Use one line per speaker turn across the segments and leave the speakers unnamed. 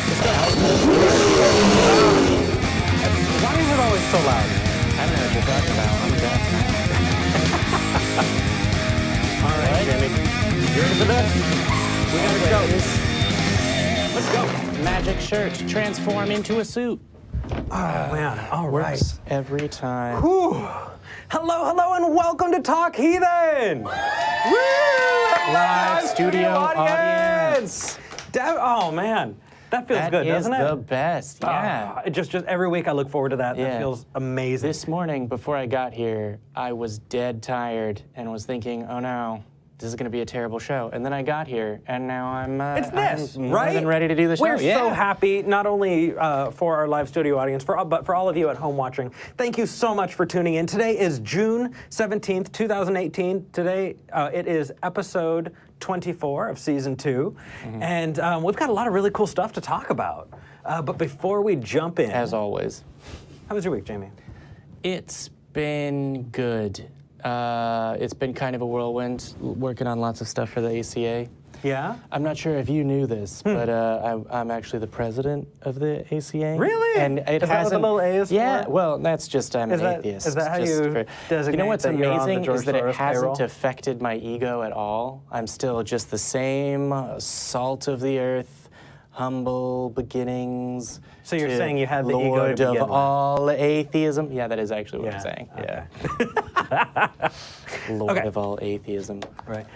Why is it always so loud?
I don't know what you're talking about. I'm deaf.
All right, Jimmy. You ready for this? We gotta go. Let's go.
Magic shirt. Transform into a suit.
Oh, man. All right.
Works every time.
Whew. Hello, and welcome to Talk Heathen! Woo!
Live studio audience.
Oh, man. That feels good, doesn't it?
That is the best, yeah.
Just every week I look forward to that.
Yeah.
That feels amazing.
This morning, before I got here, I was dead tired and was thinking, oh no, this is going to be a terrible show. And then I got here, and now I'm more than ready to do the show.
We're so happy, not only for our live studio audience, but for all of you at home watching. Thank you so much for tuning in. Today is June 17th, 2018. Today it is episode 24 of season 2. Mm-hmm. And we've got a lot of really cool stuff to talk about. But before we jump in...
As always.
How was your week, Jamie?
It's been good. It's been kind of a whirlwind, working on lots of stuff for the ACA.
Yeah?
I'm not sure if you knew this, but I'm actually the president of the ACA.
Really?
And it
is that what the little A is
Yeah,
for?
well, that's just I'm an atheist.
Is that how you designate?
You know what's
that you're on the
amazing
George
is that it
Soros
hasn't
payroll?
affected my ego at all. I'm still just the same salt of the earth, humble beginnings.
So you're saying you had the ego
Lord
to begin
of
with.
all atheism. Yeah, that is actually what I'm saying.
Okay.
Yeah. Lord
Okay.
of all atheism.
Right.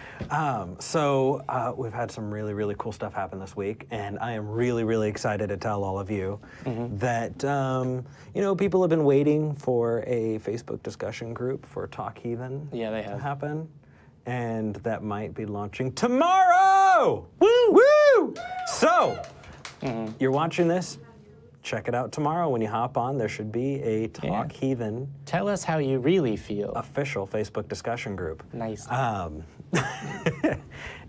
So we've had some really, really cool stuff happen this week, and I am really, really excited to tell all of you that, people have been waiting for a Facebook discussion group for Talk Heathen to happen, and that might be launching tomorrow! Woo! Woo! So, you're watching this, check it out tomorrow when you hop on. There should be a Talk Heathen
Tell us how you really feel.
official Facebook discussion group.
Nice.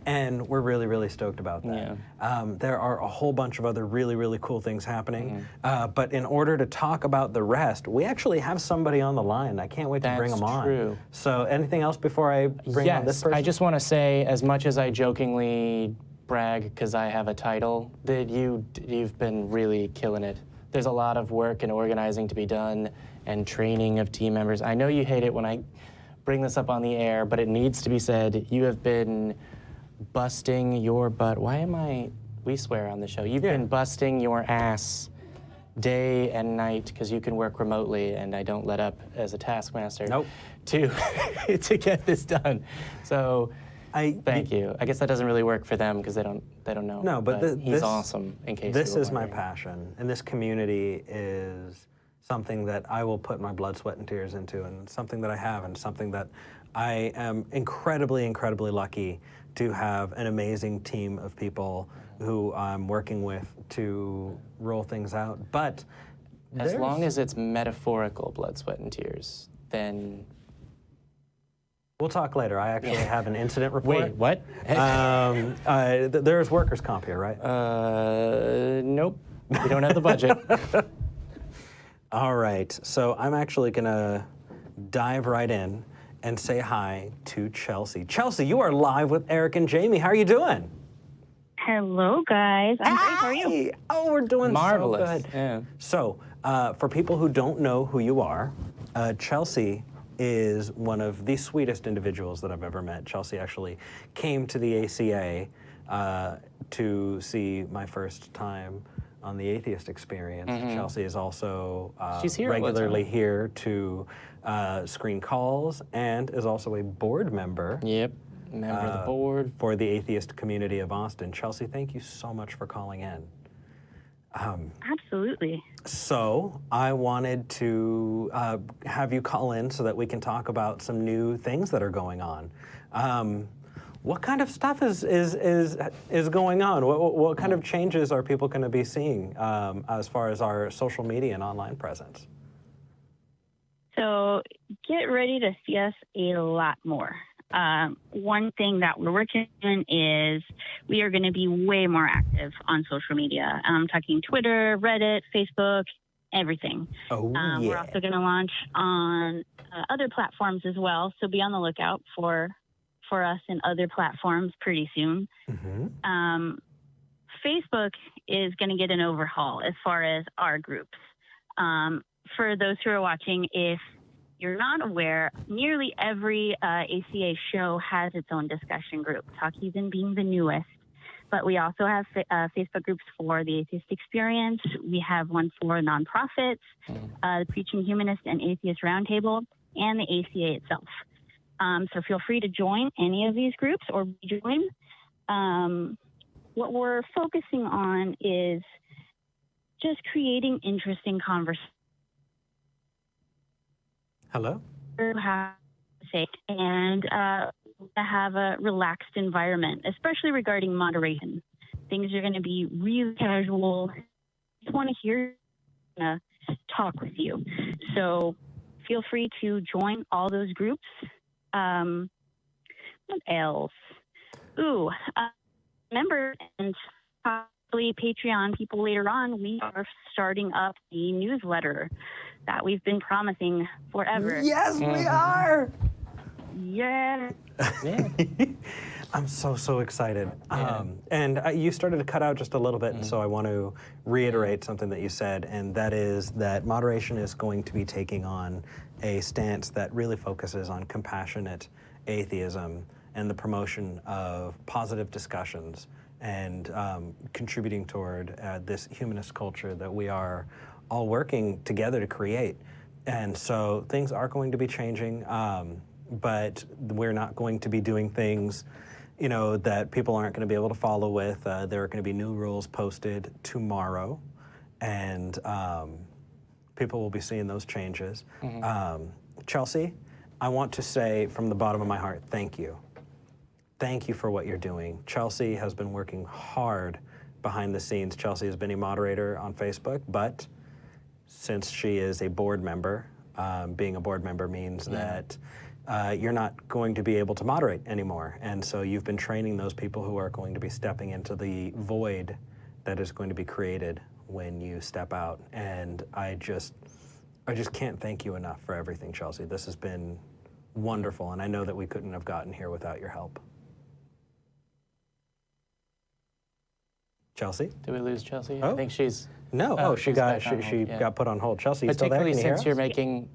And we're really, really stoked about that.
Yeah.
There are a whole bunch of other really, really cool things happening. But in order to talk about the rest, we actually have somebody on the line. I can't wait to bring them on.
True.
So anything else before I bring on this person?
I just want to say, as much as I jokingly brag because I have a title, that you've been really killing it. There's a lot of work and organizing to be done and training of team members. I know you hate it when I bring this up on the air, but it needs to be said. You have been busting your butt. We swear on the show. You've been busting your ass day and night because you can work remotely, and I don't let up as a taskmaster to get this done. So thank you. I guess that doesn't really work for them because they don't know.
No, but
he's awesome. In case
this
you were
is my
wondering.
passion, and this community is something that I will put my blood, sweat, and tears into, and something that I have, and something that I am incredibly, incredibly lucky to have an amazing team of people who I'm working with to roll things out. But
as long as it's metaphorical blood, sweat, and tears, then
we'll talk later. I actually have an incident report.
Wait, what?
There's workers' comp here, right?
Nope. We don't have the budget.
All right, so I'm actually gonna dive right in and say hi to Chelsea. Chelsea, you are live with Eric and Jamie. How are you doing?
Hello, guys. I'm great. How are you?
Oh, we're doing
Marvelous.
so good.
Yeah.
So, for people who don't know who you are, Chelsea is one of the sweetest individuals that I've ever met. Chelsea actually came to the ACA to see my first time on the Atheist Experience. Chelsea is also
She's here
regularly here to screen calls and is also a board member.
Yep. Member of the board.
For the Atheist Community of Austin. Chelsea, thank you so much for calling in.
Absolutely.
So I wanted to have you call in so that we can talk about some new things that are going on. What kind of stuff is going on? What kind of changes are people going to be seeing as far as our social media and online presence?
So get ready to see us a lot more. One thing that we're working on is we are going to be way more active on social media. I'm talking Twitter, Reddit, Facebook, everything.
Oh,
We're also going to launch on other platforms as well. So be on the lookout for us in other platforms pretty soon. Facebook is going to get an overhaul as far as our groups. For those who are watching, if you're not aware, nearly every ACA show has its own discussion group, Talk Heathen being the newest. But we also have Facebook groups for the Atheist Experience. We have one for nonprofits, the Preaching Humanist and Atheist Roundtable, and the ACA itself. So feel free to join any of these groups or rejoin. What we're focusing on is just creating interesting conversations.
Hello?
And to have a relaxed environment, especially regarding moderation. Things are going to be really casual. I just want to hear talk with you. So feel free to join all those groups. What else? Remember, and possibly Patreon people later on, we are starting up the newsletter that we've been promising forever.
Yes, we are!
Yeah.
Yeah.
I'm so excited.
Yeah.
And you started to cut out just a little bit, and so I want to reiterate something that you said, and that is that moderation is going to be taking on a stance that really focuses on compassionate atheism and the promotion of positive discussions and contributing toward this humanist culture that we are all working together to create. And so things are going to be changing. But we're not going to be doing things, that people aren't going to be able to follow with. There are going to be new rules posted tomorrow, and people will be seeing those changes. Chelsea, I want to say from the bottom of my heart, thank you. Thank you for what you're doing. Chelsea has been working hard behind the scenes. Chelsea has been a moderator on Facebook, but since she is a board member, being a board member means that you're not going to be able to moderate anymore. And so you've been training those people who are going to be stepping into the void that is going to be created when you step out. And I just can't thank you enough for everything, Chelsea. This has been wonderful, and I know that we couldn't have gotten here without your help. Chelsea?
Did we lose Chelsea?
Oh.
I think she's...
No, she got
back on hold, yeah.
got put on hold. Chelsea, you still there?
Particularly
Can you hear
since
us?
you're making...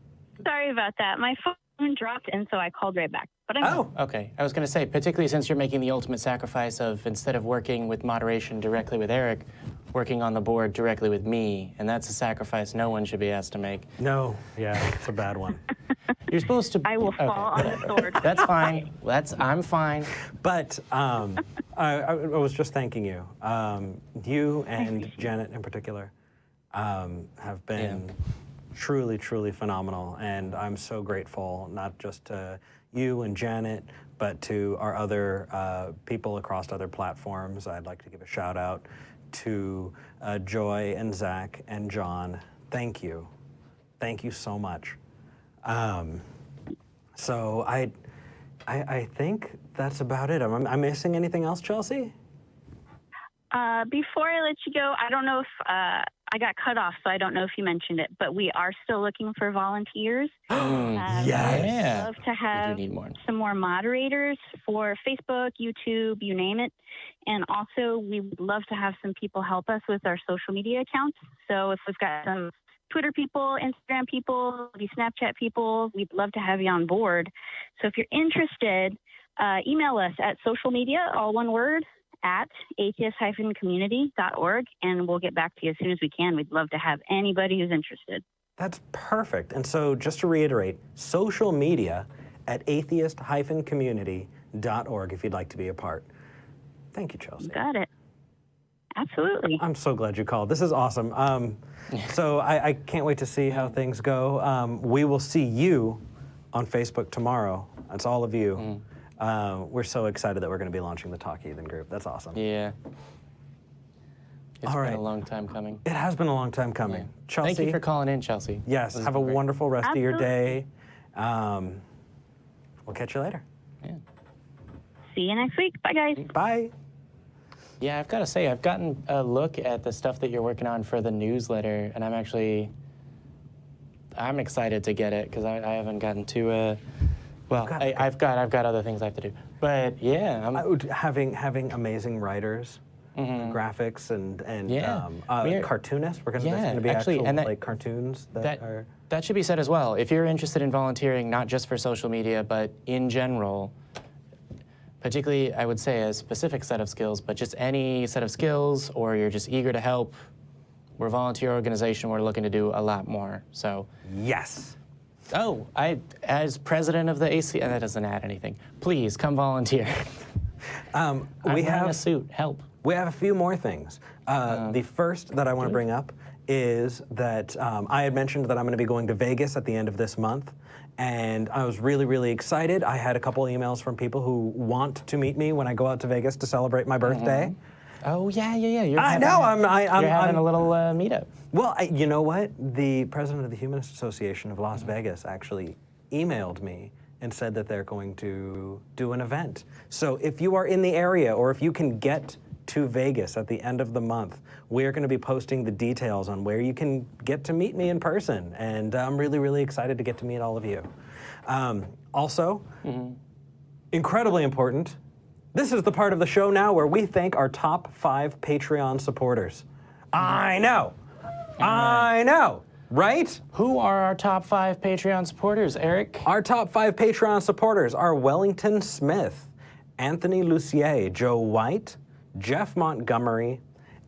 Sorry about that. My phone dropped, and so I called right back. But I'm
Oh,
Okay, I was going to say, particularly since you're making the ultimate sacrifice of, instead of working with moderation directly with Eric, working on the board directly with me, and that's a sacrifice no one should be asked to make.
no. Yeah, it's a bad one.
You're supposed to...
I will fall on the sword.
That's fine. I'm fine.
But I was just thanking you. You and Janet in particular have been truly, truly phenomenal. And I'm so grateful, not just to you and Janet, but to our other people across other platforms. I'd like to give a shout out to Joy and Zach and John. Thank you. Thank you so much. So I think that's about it. Am I missing anything else, Chelsea?
Before I let you go, I don't know if I got cut off, so I don't know if you mentioned it, but we are still looking for volunteers.
Yes.
I'd love to
We
have
do need more.
some more moderators for Facebook, YouTube, you name it. And also, we would love to have some people help us with our social media accounts. So if we've got some Twitter people, Instagram people, maybe Snapchat people, we'd love to have you on board. So if you're interested, email us at social media, all one word, at atheist-community.org, and we'll get back to you as soon as we can. We'd love to have anybody who's interested.
That's perfect. And so just to reiterate, social media at atheist-community.org if you'd like to be a part. Thank you, Chelsea.
Got it. Absolutely.
I'm so glad you called. This is awesome. So I can't wait to see how things go. We will see you on Facebook tomorrow. That's all of you. We're so excited that we're going to be launching the Talk Heathen group. That's awesome.
Yeah. It's
All
been
right.
a long time coming.
It has been a long time coming.
Yeah.
Chelsea.
Thank you for calling in, Chelsea.
Yes,
This has
have a
been great.
wonderful rest of your day.
Absolutely.
We'll catch you later.
Yeah.
See you next week. Bye, guys.
Bye.
Yeah, I've got to say, I've gotten a look at the stuff that you're working on for the newsletter, and I'm excited to get it because I haven't gotten to. Well, I've got other things I have to do, but yeah,
Having amazing writers graphics and
Yeah.
cartoonists. There's going to be
actually,
actual
and that,
like cartoons that are.
That should be said as well. If you're interested in volunteering, not just for social media, but in general, particularly, I would say a specific set of skills, but just any set of skills, or you're just eager to help, we're a volunteer organization. We're looking to do a lot more. So.
Yes.
Oh, as president of the AC, that doesn't add anything. Please come volunteer. I'm wearing a suit. Help.
We have a few more things. The first that I want to bring up is that I had mentioned that I'm going to be going to Vegas at the end of this month, and I was really, really excited. I had a couple emails from people who want to meet me when I go out to Vegas to celebrate my birthday.
Oh yeah.
You're having
a little meetup.
Well, you know what? The president of the Humanist Association of Las Vegas actually emailed me and said that they're going to do an event. So if you are in the area, or if you can get to Vegas at the end of the month, we're going to be posting the details on where you can get to meet me in person. And I'm really, really excited to get to meet all of you. Also, incredibly important, this is the part of the show now where we thank our top 5 Patreon supporters. I know, right?
Who are our top 5 Patreon supporters, Eric?
Our top 5 Patreon supporters are Wellington Smith, Anthony Lucier, Joe White, Jeff Montgomery,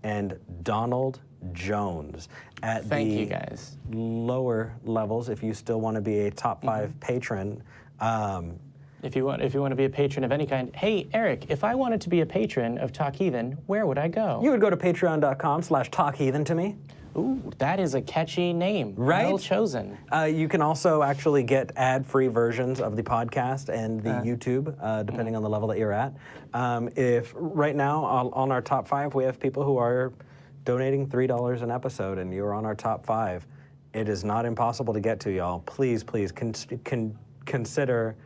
and Donald Jones.
Thank you, guys.
Lower levels, if you still want to be a top 5 patron.
If you want to be a patron of any kind, hey, Eric, if I wanted to be a patron of Talk Heathen, where would I go?
You would go to patreon.com/talkheathen to me.
Ooh, that is a catchy name.
Right?
Well chosen.
You can also actually get ad-free versions of the podcast and the YouTube, depending on the level that you're at. If right now on our top 5, we have people who are donating $3 an episode, and you're on our top 5. It is not impossible to get to, y'all. Please consider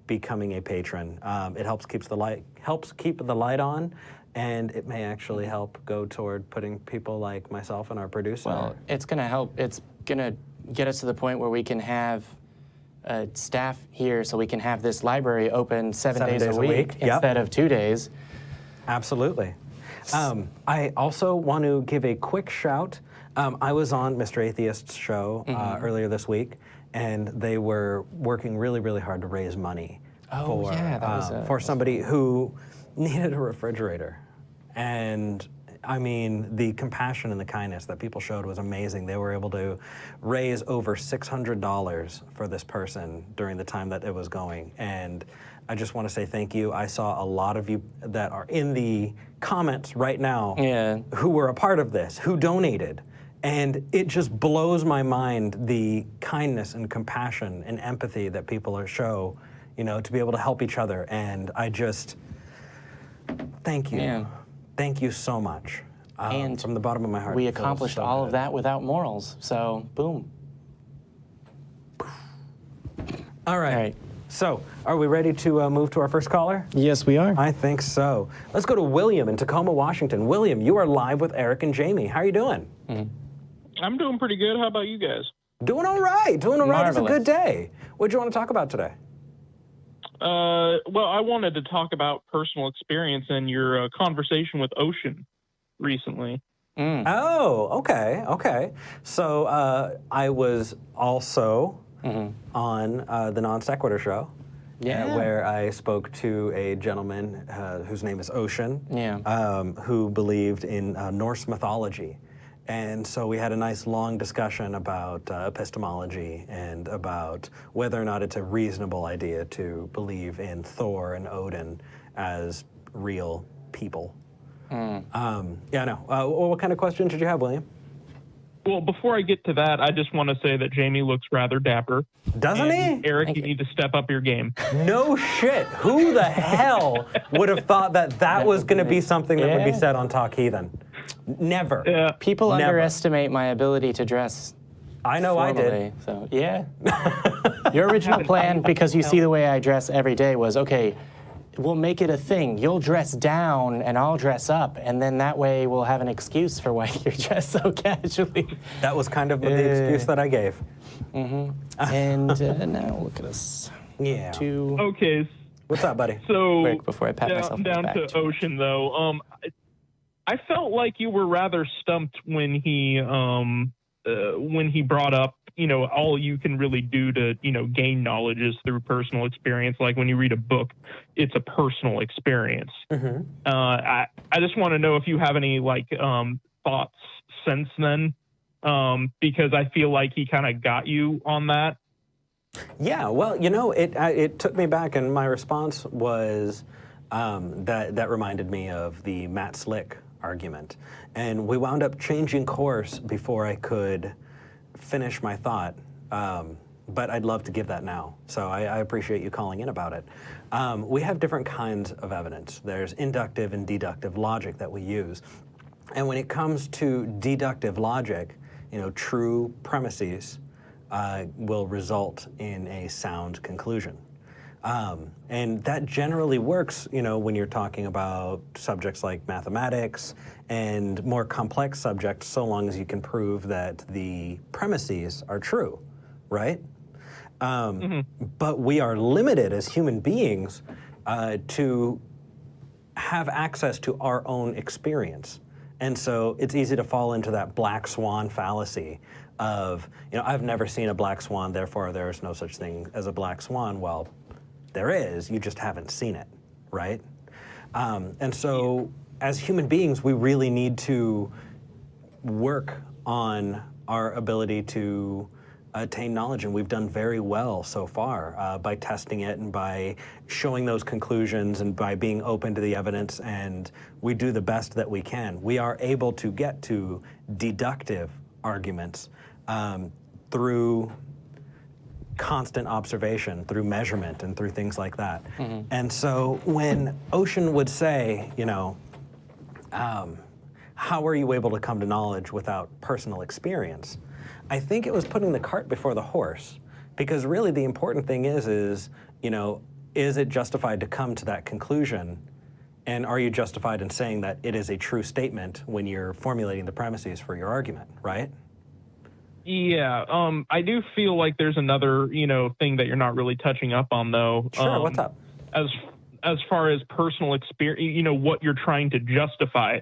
becoming a patron. It helps keep the light on, and it may actually help go toward putting people like myself and our producer.
Well, it's going to help. It's going to get us to the point where we can have staff here, so we can have this library open 7 days a week instead of 2 days.
Absolutely. I also want to give a quick shout. I was on Mr. Atheist's show earlier this week, and they were working really, really hard to raise money for somebody who needed a refrigerator. And I mean, the compassion and the kindness that people showed was amazing. They were able to raise over $600 for this person during the time that it was going. And I just want to say thank you. I saw a lot of you that are in the comments right now who were a part of this, who donated. And it just blows my mind, the kindness and compassion and empathy that people show, to be able to help each other. And I just, thank you.
Yeah.
Thank you so much.
And
from the bottom of my heart.
We accomplished all of that without morals. So, boom.
All right. So, are we ready to move to our first caller?
Yes, we are.
I think so. Let's go to William in Tacoma, Washington. William, you are live with Eric and Jamie. How are you doing?
I'm doing pretty good. How about you guys?
Doing all right.
Marvelous.
It's a good day. What do you want to talk about today?
Well, I wanted to talk about personal experience and your conversation with Ocean recently.
Oh, okay. So I was also on the Non Sequitur show, where I spoke to a gentleman whose name is Ocean, who believed in Norse mythology. And so we had a nice long discussion about epistemology and about whether or not it's a reasonable idea to believe in Thor and Odin as real people. What kind of questions did you have, William?
Well, before I get to that, I just want to say that Jamie looks rather dapper.
Doesn't he?
Eric, you need to step up your game.
No shit. Who the hell would have thought that was going to be something that would be said on Talk Heathen? Never.
Yeah.
People underestimate my ability to dress.
I know
formally,
I did.
So, yeah. Your original plan, because you see the way I dress every day, was, okay, we'll make it a thing. You'll dress down and I'll dress up, and then that way we'll have an excuse for why you're dressed so casually.
That was kind of the excuse that I gave.
And now look at us.
Yeah.
Okay.
What's up, buddy?
So
quick before I pat myself on the
down
back.
to Ocean, though. I felt like you were rather stumped when he brought up, all you can really do to, gain knowledge is through personal experience. Like when you read a book, it's a personal experience.
Mm-hmm.
I just want to know if you have any thoughts since then, because I feel like he kind of got you on that.
Yeah, well, it took me back, and my response was that reminded me of the Matt Slick argument. And we wound up changing course before I could finish my thought, but I'd love to give that now. So I appreciate you calling in about it. We have different kinds of evidence. There's inductive and deductive logic that we use. And when it comes to deductive logic, true premises will result in a sound conclusion. And that generally works, when you're talking about subjects like mathematics and more complex subjects, so long as you can prove that the premises are true, right? But we are limited as human beings to have access to our own experience. And so it's easy to fall into that black swan fallacy of, I've never seen a black swan, therefore there is no such thing as a black swan. Well, there is, you just haven't seen it, right? And so as human beings, we really need to work on our ability to attain knowledge, and we've done very well so far by testing it and by showing those conclusions and by being open to the evidence, and we do the best that we can. We are able to get to deductive arguments through constant observation, through measurement, and through things like that. Mm-hmm. And so when Ocean would say, how are you able to come to knowledge without personal experience? I think it was putting the cart before the horse, because really the important thing is it justified to come to that conclusion? And are you justified in saying that it is a true statement when you're formulating the premises for your argument, right?
Yeah, I do feel like there's another, thing that you're not really touching up on, though.
Sure, what's up?
As far as personal experience, what you're trying to justify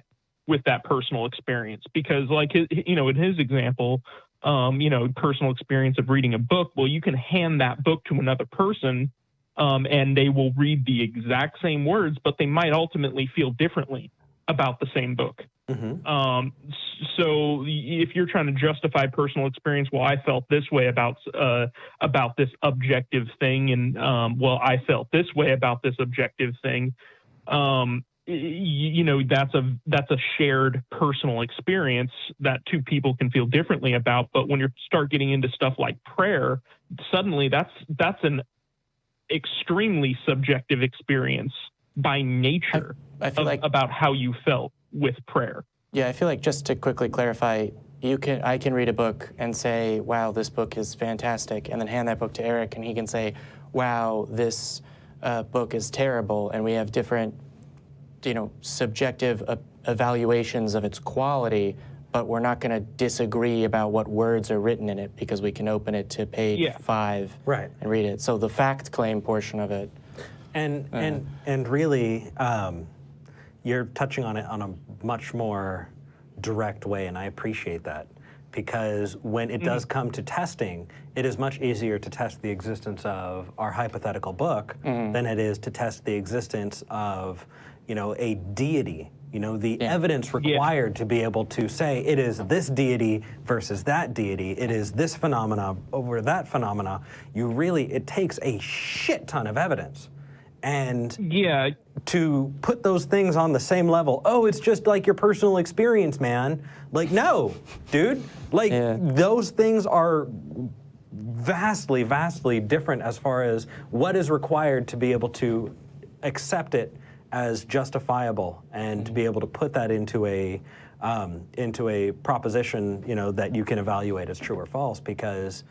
with that personal experience, because in his example, personal experience of reading a book, well, you can hand that book to another person, and they will read the exact same words, but they might ultimately feel differently about the same book. Mm-hmm. So if you're trying to justify personal experience, well, I felt this way about this objective thing, and I felt this way about this objective thing. That's a shared personal experience that two people can feel differently about. But when you start getting into stuff like prayer, suddenly that's an extremely subjective experience by nature.
I feel like
about how you felt with prayer.
Yeah, I feel like, just to quickly clarify, I can read a book and say, wow, this book is fantastic, and then hand that book to Eric, and he can say, wow, this book is terrible, and we have different, subjective evaluations of its quality, but we're not going to disagree about what words are written in it, because we can open it to page 5
right,
and read it. So the fact claim portion of it.
And really, you're touching on it on a much more direct way, and I appreciate that, because when it does come to testing, it is much easier to test the existence of our hypothetical book than it is to test the existence of, a deity. The evidence required to be able to say it is this deity versus that deity, it is this phenomena over that phenomena. It takes a shit ton of evidence. And to put those things on the same level, it's just like your personal experience, man. No, dude. Those things are vastly, vastly different as far as what is required to be able to accept it as justifiable and to be able to put that into a proposition, that you can evaluate as true or false, because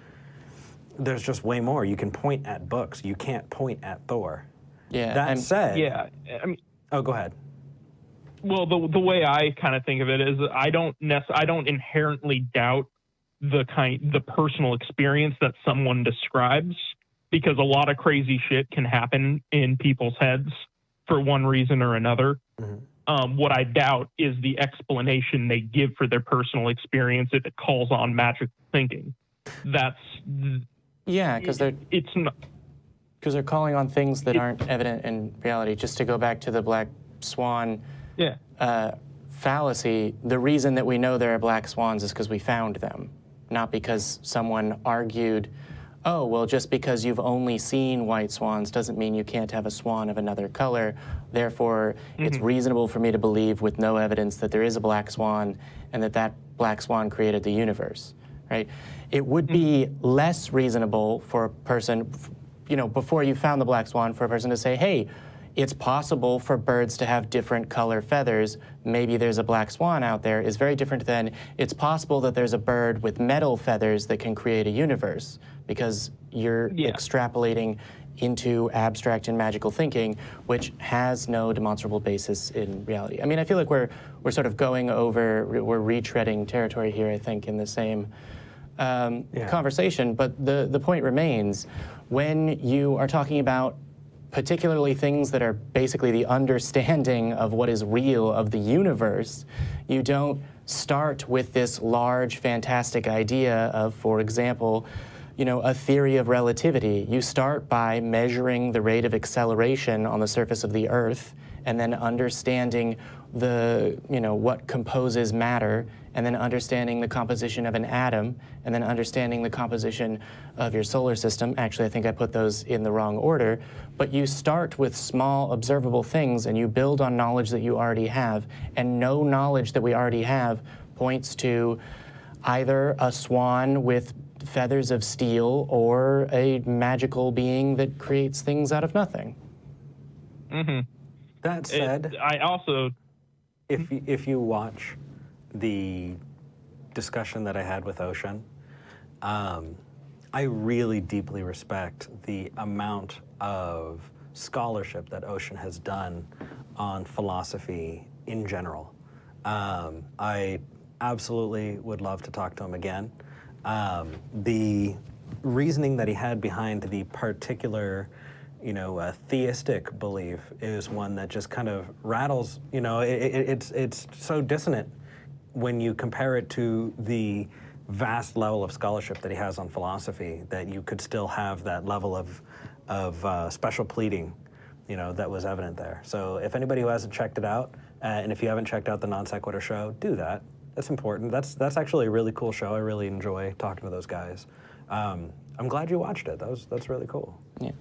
there's just way more. You can point at books. You can't point at Thor.
Yeah.
That said, go ahead.
Well, the way I kind of think of it is, I don't inherently doubt the personal experience that someone describes, because a lot of crazy shit can happen in people's heads for one reason or another. Mm-hmm. What I doubt is the explanation they give for their personal experience if it calls on magical thinking. That's
because
it's not.
Because they're calling on things that aren't evident in reality. Just to go back to the black swan fallacy, the reason that we know there are black swans is because we found them, not because someone argued, oh, well, just because you've only seen white swans doesn't mean you can't have a swan of another color. Therefore, it's reasonable for me to believe with no evidence that there is a black swan and that that black swan created the universe, right? It would be less reasonable for a person, before you found the black swan, for a person to say, hey, it's possible for birds to have different color feathers. Maybe there's a black swan out there is very different than it's possible that there's a bird with metal feathers that can create a universe, because you're extrapolating into abstract and magical thinking, which has no demonstrable basis in reality. I mean, I feel like we're sort of we're retreading territory here, I think, in the same conversation, but the point remains, when you are talking about particularly things that are basically the understanding of what is real of the universe, you don't start with this large, fantastic idea of, for example, a theory of relativity. You start by measuring the rate of acceleration on the surface of the Earth, and then understanding what composes matter, and then understanding the composition of an atom, and then understanding the composition of your solar system. Actually, I think I put those in the wrong order. But you start with small observable things, and you build on knowledge that you already have. And no knowledge that we already have points to either a swan with feathers of steel or a magical being that creates things out of nothing.
That said,
I also,
if you watch the discussion that I had with Ocean, I really deeply respect the amount of scholarship that Ocean has done on philosophy in general. I absolutely would love to talk to him again. The reasoning that he had behind the particular theistic belief is one that just kind of rattles. It's so dissonant when you compare it to the vast level of scholarship that he has on philosophy, that you could still have that level of special pleading, that was evident there. So if anybody who hasn't checked it out, and if you haven't checked out the Non Sequitur show, do that. That's important. That's actually a really cool show. I really enjoy talking to those guys. I'm glad you watched it. That's really cool.
Yeah.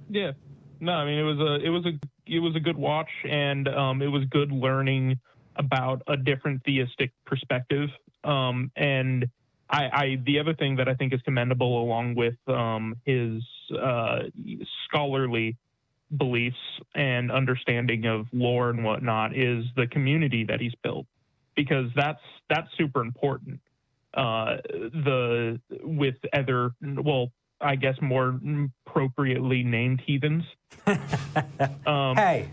Yeah. No, I mean, it was a good watch, and it was good learning about a different theistic perspective. And the other thing that I think is commendable, along with his scholarly beliefs and understanding of lore and whatnot, is the community that he's built, because that's super important. With other, well, I guess more appropriately named heathens.
Hey,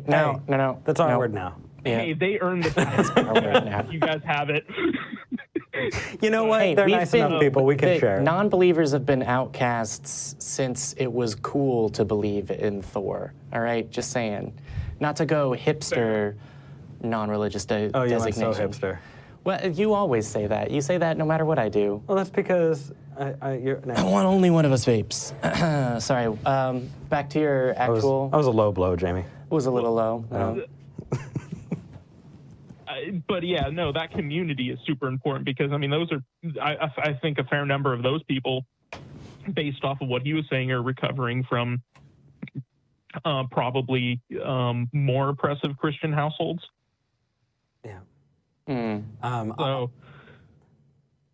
no.
That's our word now.
Yeah.
Hey, they earned the title. You guys have it.
You know what?
Hey,
they're nice enough people. We can share.
Non-believers have been outcasts since it was cool to believe in Thor. All right, just saying. Not to go hipster, non-religious designation.
Oh, you went so hipster.
Well, you always say that. You say that no matter what I do.
Well, that's because you're. No.
I want only one of us vapes. Sorry. Back to your actual.
I was a low blow, Jamie.
It was a little low.
But yeah, no, that community is super important, because I mean, those are, I think a fair number of those people, based off of what he was saying, are recovering from probably more oppressive Christian households.
Yeah.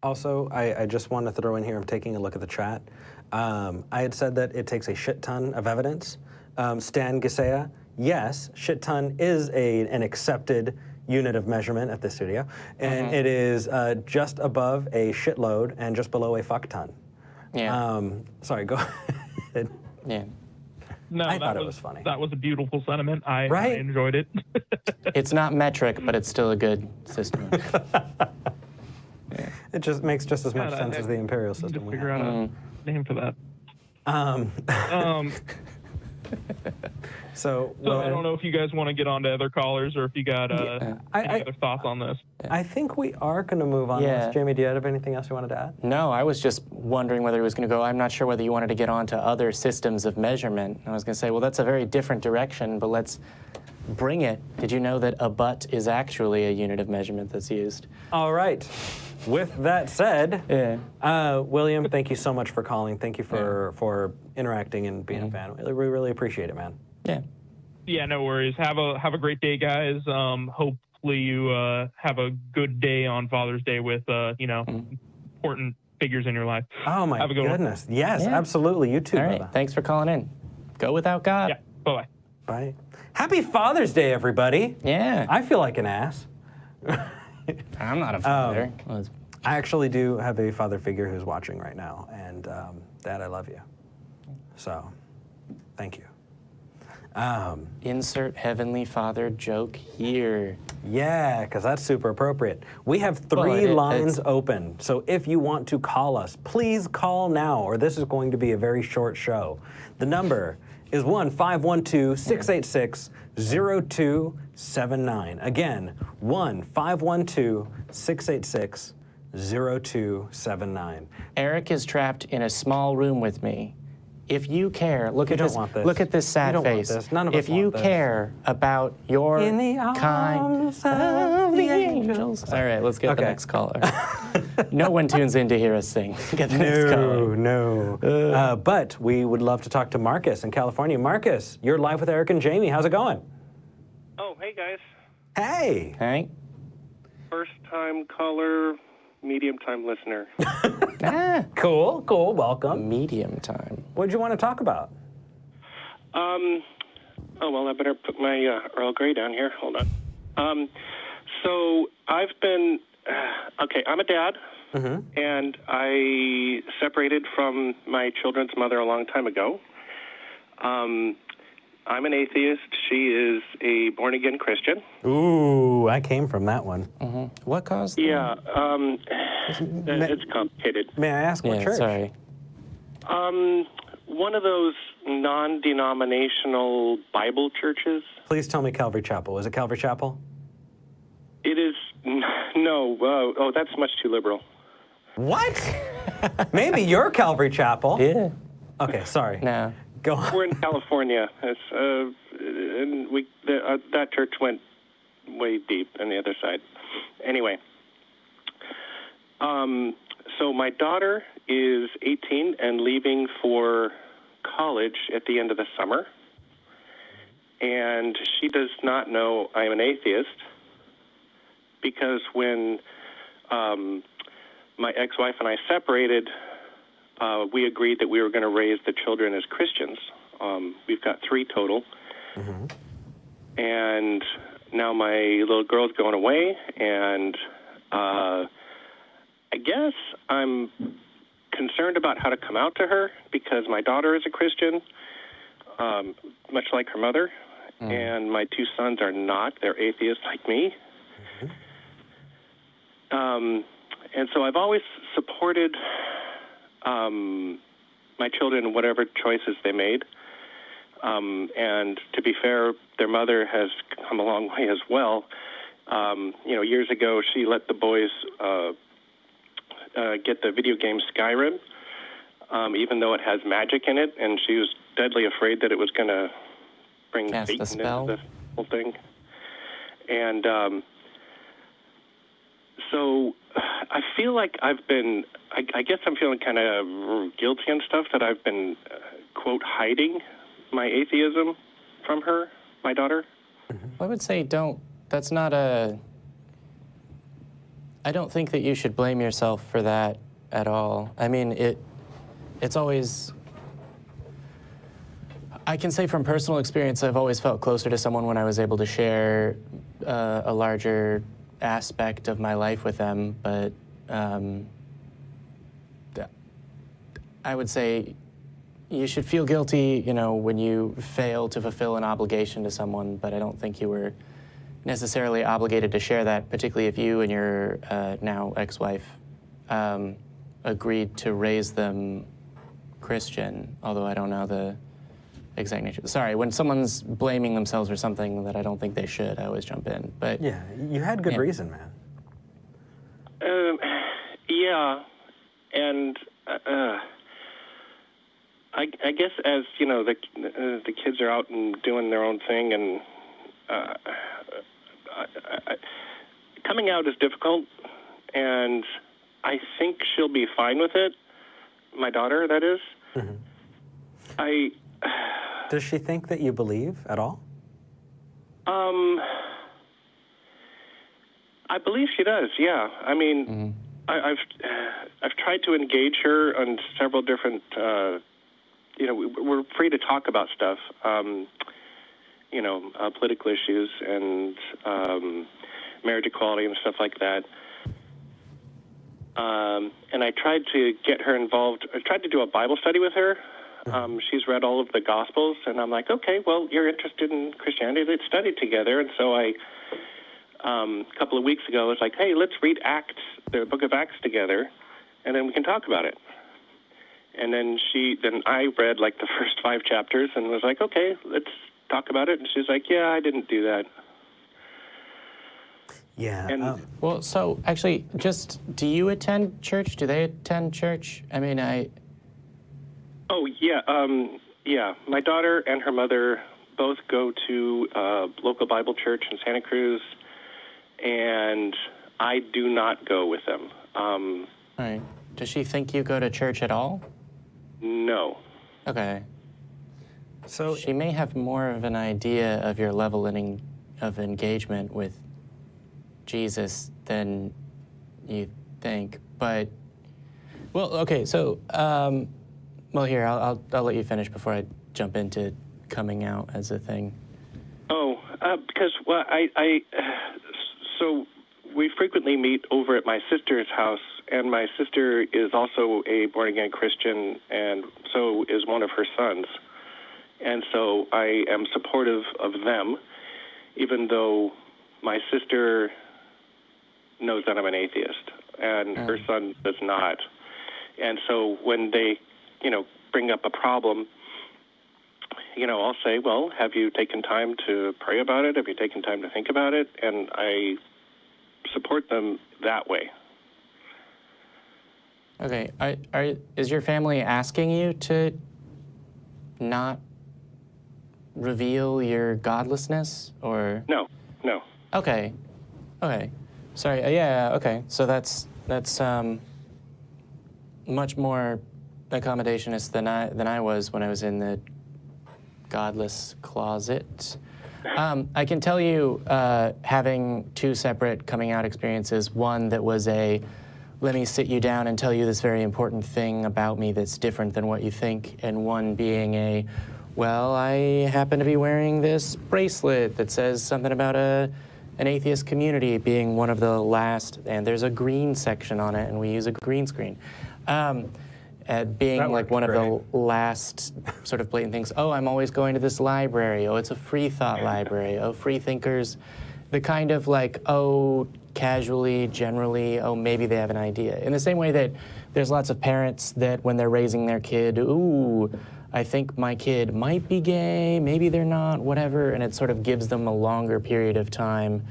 Also, I just want to throw in here, I'm taking a look at the chat. I had said that it takes a shit ton of evidence. Stan Gisea, yes, shit ton is an accepted unit of measurement at the studio, and it is just above a shitload and just below a fuck ton.
Yeah.
Sorry, go ahead.
Yeah.
No,
I thought it was funny.
That was a beautiful sentiment. I enjoyed it.
It's not metric, but it's still a good system.
Yeah. It just makes just as much sense as the imperial system.
Figure out a name for that.
So,
So I don't know if you guys want to get on to other callers or if you got any other thoughts on this.
I think we are going to move on to
Yeah.
this. Jamie, do you have anything else you wanted to add?
No, I was just wondering whether it was going to go. I'm not sure whether you wanted to get on to other systems of measurement. I was going to say, well, that's a very different direction, but let's bring it. Did you know that a butt is actually a unit of measurement that's used?
All right. With that said, William, thank you so much for calling. Thank you for interacting and being a fan. We really appreciate it, man.
Yeah.
Yeah, no worries. Have a great day, guys. Hopefully you have a good day on Father's Day with important figures in your life.
Oh my
Have a good
goodness.
one.
Yes, absolutely. You too,
All right.
brother.
Thanks for calling in. Go without God.
Yeah. Bye-bye.
Bye. Happy Father's Day, everybody.
Yeah.
I feel like an ass.
I'm not a father.
I actually do have a father figure who's watching right now, and Dad, I love you. So, thank you.
Insert Heavenly Father joke here.
Yeah, because that's super appropriate. We have
Well,
three lines open, so if you want to call us, please call now, or this is going to be a very short show. The number is 1-512-686-0279. Again, 1-512-686-0279.
Eric is trapped in a small room with me. If you care, look at
don't
this.
want this.
Look at this
You
sad
don't want
face.
this. None of us
if you
want this.
care about your
In the
kind
arms of the angels.
All right, let's get the
Okay.
next caller. No one tunes in to hear us sing. Get the next caller.
No. But we would love to talk to Marcus in California. Marcus, you're live with Eric and Jamie. How's it going?
Oh, hey guys.
Hey.
Hey.
First time caller, medium time listener.
Cool. Welcome.
Medium time.
What did you want to talk about?
Oh, well, I better put my Earl Grey down here. Hold on. So I've been, okay, I'm a dad, and I separated from my children's mother a long time ago. I'm an atheist. She is a born-again Christian.
Ooh, I came from that one.
What caused?
Yeah, it's complicated.
May I ask what
Yeah,
church?
sorry.
One of those non-denominational Bible churches.
Please tell me Calvary Chapel. Is it Calvary Chapel?
It is, no, oh, that's much too liberal.
What? Maybe you're Calvary Chapel.
Yeah.
Okay, sorry.
No.
Go on.
We're in California, and that church went way deep on the other side. Anyway, so my daughter is 18 and leaving for college at the end of the summer, and she does not know I am an atheist because when my ex-wife and I separated, we agreed that we were going to raise the children as Christians. We've got 3 total. And now my little girl's going away, and I guess I'm concerned about how to come out to her because my daughter is a Christian, much like her mother, and my 2 sons are not. They're atheists like me. And so I've always supported my children in whatever choices they made. And to be fair, their mother has come a long way as well. Years ago, she let the boys get the video game Skyrim, even though it has magic in it, and she was deadly afraid that it was going to bring
Cast a
Satan
spell?
into the whole thing. And so I feel like I've been, I guess I'm feeling kind of guilty and stuff that I've been, quote, hiding my atheism from her, my daughter.
I would say that's not I don't think that you should blame yourself for that at all. I mean, it's always, I can say from personal experience, I've always felt closer to someone when I was able to share a larger aspect of my life with them, but I would say you should feel guilty, when you fail to fulfill an obligation to someone, but I don't think you were necessarily obligated to share that, particularly if you and your now ex-wife agreed to raise them Christian, although I don't know exact nature. Sorry, when someone's blaming themselves for something that I don't think they should, I always jump in. But
Yeah, you had good reason, man.
Yeah, and I guess as the kids are out and doing their own thing, and coming out is difficult, and I think she'll be fine with it. My daughter, that is. Mm-hmm.
Does she think that you believe at all?
I believe she does. Yeah. I mean, I've tried to engage her on several different. We're free to talk about stuff. Political issues and marriage equality and stuff like that. And I tried to get her involved. I tried to do a Bible study with her. She's read all of the Gospels, and I'm like, okay, well, you're interested in Christianity. Let's study together. And so a couple of weeks ago, I was like, hey, let's read the book of Acts together, and then we can talk about it. And then I read like the first 5 chapters and was like, okay, let's talk about it. And she's like, yeah, I didn't do that.
Yeah.
And,
well, so actually, do you attend church? Do they attend church? I mean,
Oh, yeah. Yeah. My daughter and her mother both go to local Bible church in Santa Cruz, and I do not go with them.
All right. Does she think you go to church at all?
No.
Okay.
So
she may have more of an idea of your level of engagement with Jesus than you think, but well, okay. So, here I'll let you finish before I jump into coming out as a thing.
Oh, because so we frequently meet over at my sister's house, and my sister is also a born-again Christian, and so is one of her sons. And so I am supportive of them, even though my sister knows that I'm an atheist, and her son does not. And so when they, bring up a problem, I'll say, well, have you taken time to pray about it? Have you taken time to think about it? And I support them that way.
Okay. Is your family asking you to not reveal your godlessness, or?
No.
Okay. Sorry. Yeah. Okay. So that's much more accommodationist than I was when I was in the godless closet. I can tell you, having 2 separate coming out experiences, one that was let me sit you down and tell you this very important thing about me that's different than what you think, and one being well, I happen to be wearing this bracelet that says something about an atheist community being one of the last, and there's a green section on it, and we use a green screen. Being like one of the last sort of blatant things. Oh, I'm always going to this library. Oh, it's a Freethought Library. Oh, free thinkers. The kind of like, oh, casually, generally, oh, maybe they have an idea. In the same way that there's lots of parents that when they're raising their kid, ooh, I think my kid might be gay, maybe they're not, whatever, and it sort of gives them a longer period of time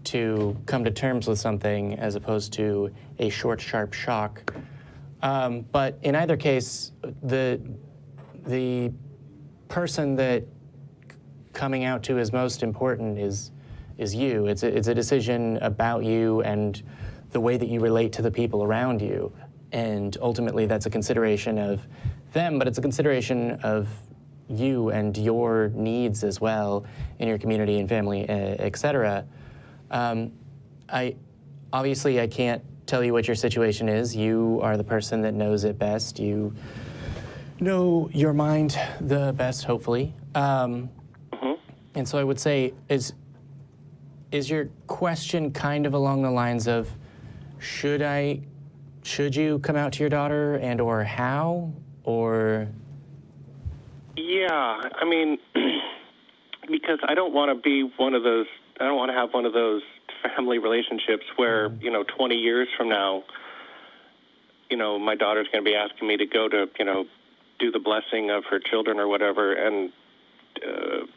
to come to terms with something as opposed to a short, sharp shock. But in either case, the person that coming out to is most important is you. It's a decision about you and the way that you relate to the people around you. And ultimately, that's a consideration of them, but it's a consideration of you and your needs as well in your community and family, etc. Obviously, I can't tell you what your situation is. You are the person that knows it best. You know your mind the best, hopefully. And so I would say, is your question kind of along the lines of, should you come out to your daughter, and or how, or?
Yeah, I mean, because I don't want to be one of those. I don't want to have one of those family relationships where 20 years from now, my daughter's going to be asking me to go to do the blessing of her children or whatever, and